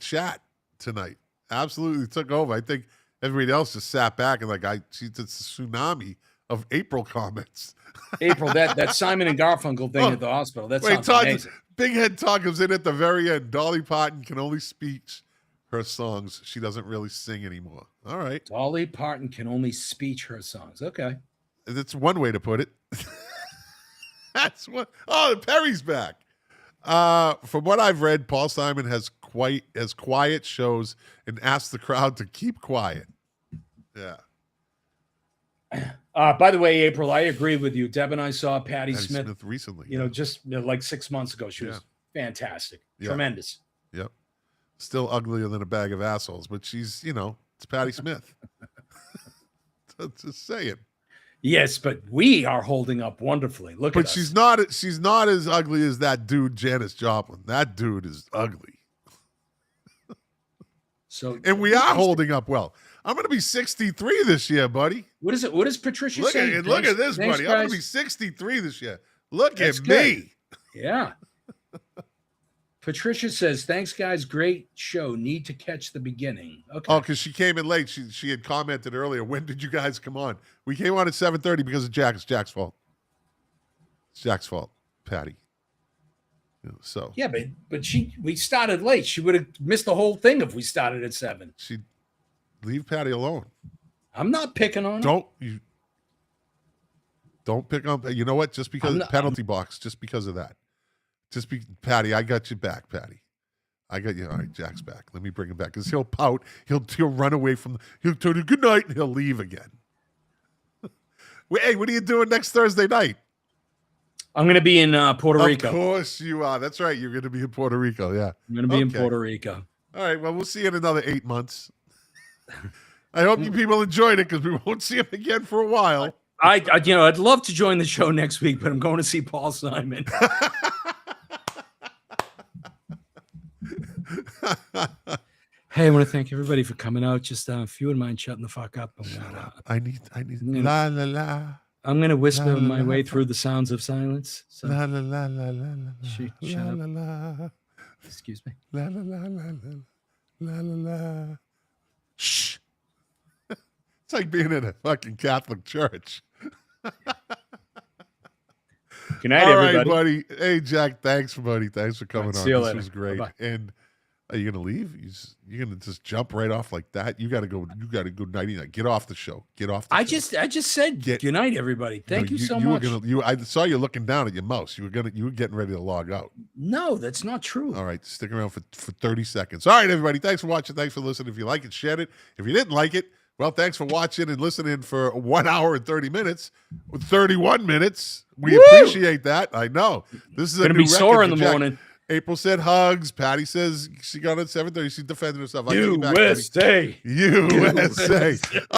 chat tonight. Absolutely took over. I think everybody else just sat back and she's a tsunami of April comments. April, that Simon and Garfunkel thing at the hospital. That's amazing. Big Head Talk comes in at the very end. Dolly Parton can only speech her songs. She doesn't really sing anymore. All right. Dolly Parton can only speech her songs. Okay. That's one way to put it. That's what. Oh, Perry's back. From what I've read, Paul Simon has quiet shows and asks the crowd to keep quiet. Yeah. By the way, April, I agree with you. Deb and I saw Patti Smith recently. Just like 6 months ago. She was fantastic. Yeah. Tremendous. Yep. Still uglier than a bag of assholes, but she's, it's Patti Smith. Just saying. Yes, but we are holding up wonderfully. Look at us. But she's not as ugly as that dude, Janis Joplin. That dude is ugly. And we are holding up well. I'm going to be 63 this year, buddy. What is it? What does Patricia say? Look at this, buddy. I'm going to be 63 this year. Look at me. Yeah. Patricia says, thanks, guys. Great show. Need to catch the beginning. Okay. Oh, because she came in late. She had commented earlier, when did you guys come on? We came on at 7:30 because of Jack. It's Jack's fault. It's Jack's fault, Patty. So yeah, but we started late. She would have missed the whole thing if we started at 7. She'd leave Patty alone. I'm not picking on her. Don't pick on. You know what? Just because penalty box. Just because of that. Patty, I got you back, Patty. I got you. All right, Jack's back. Let me bring him back because he'll pout. He'll run away from. He'll tell you good night and he'll leave again. Hey, what are you doing next Thursday night? I'm going to be in Puerto Rico. Of course you are. That's right. You're going to be in Puerto Rico. Yeah. I'm going to be in Puerto Rico. All right. Well, we'll see you in another 8 months. I hope you people enjoyed it because we won't see him again for a while. I'd love to join the show next week, but I'm going to see Paul Simon. Hey, I want to thank everybody for coming out. Just if you wouldn't mind shutting the fuck up. Shut up. I need la la la. I'm going to whisper La, my la, way la. through the sounds of silence. So La la la la la la. Shut La up. la la. Excuse me. La la la la la la la la. Shh. It's like being in a fucking Catholic church. Good night, All everybody. right, buddy. Hey, Jack. Thanks, buddy. Thanks for coming on. See you This later. was great. Bye-bye. And are you gonna leave? You're gonna just jump right off like that? You gotta go. You gotta go nighty night. Get off the show. Get off. The show. I just said good night, everybody. Thank you so much. I saw you looking down at your mouse. You were getting ready to log out. No, that's not true. All right, stick around for 30 seconds. All right, everybody. Thanks for watching. Thanks for listening. If you like it, share it. If you didn't like it, well, thanks for watching and listening for 1 hour and 30 minutes. 31 minutes. We appreciate that. I know. This is Gonna a new be sore in record the for Jack. morning. April said hugs. Patty says she got it at 7:30. She's defending herself. I get you back, buddy. USA. USA.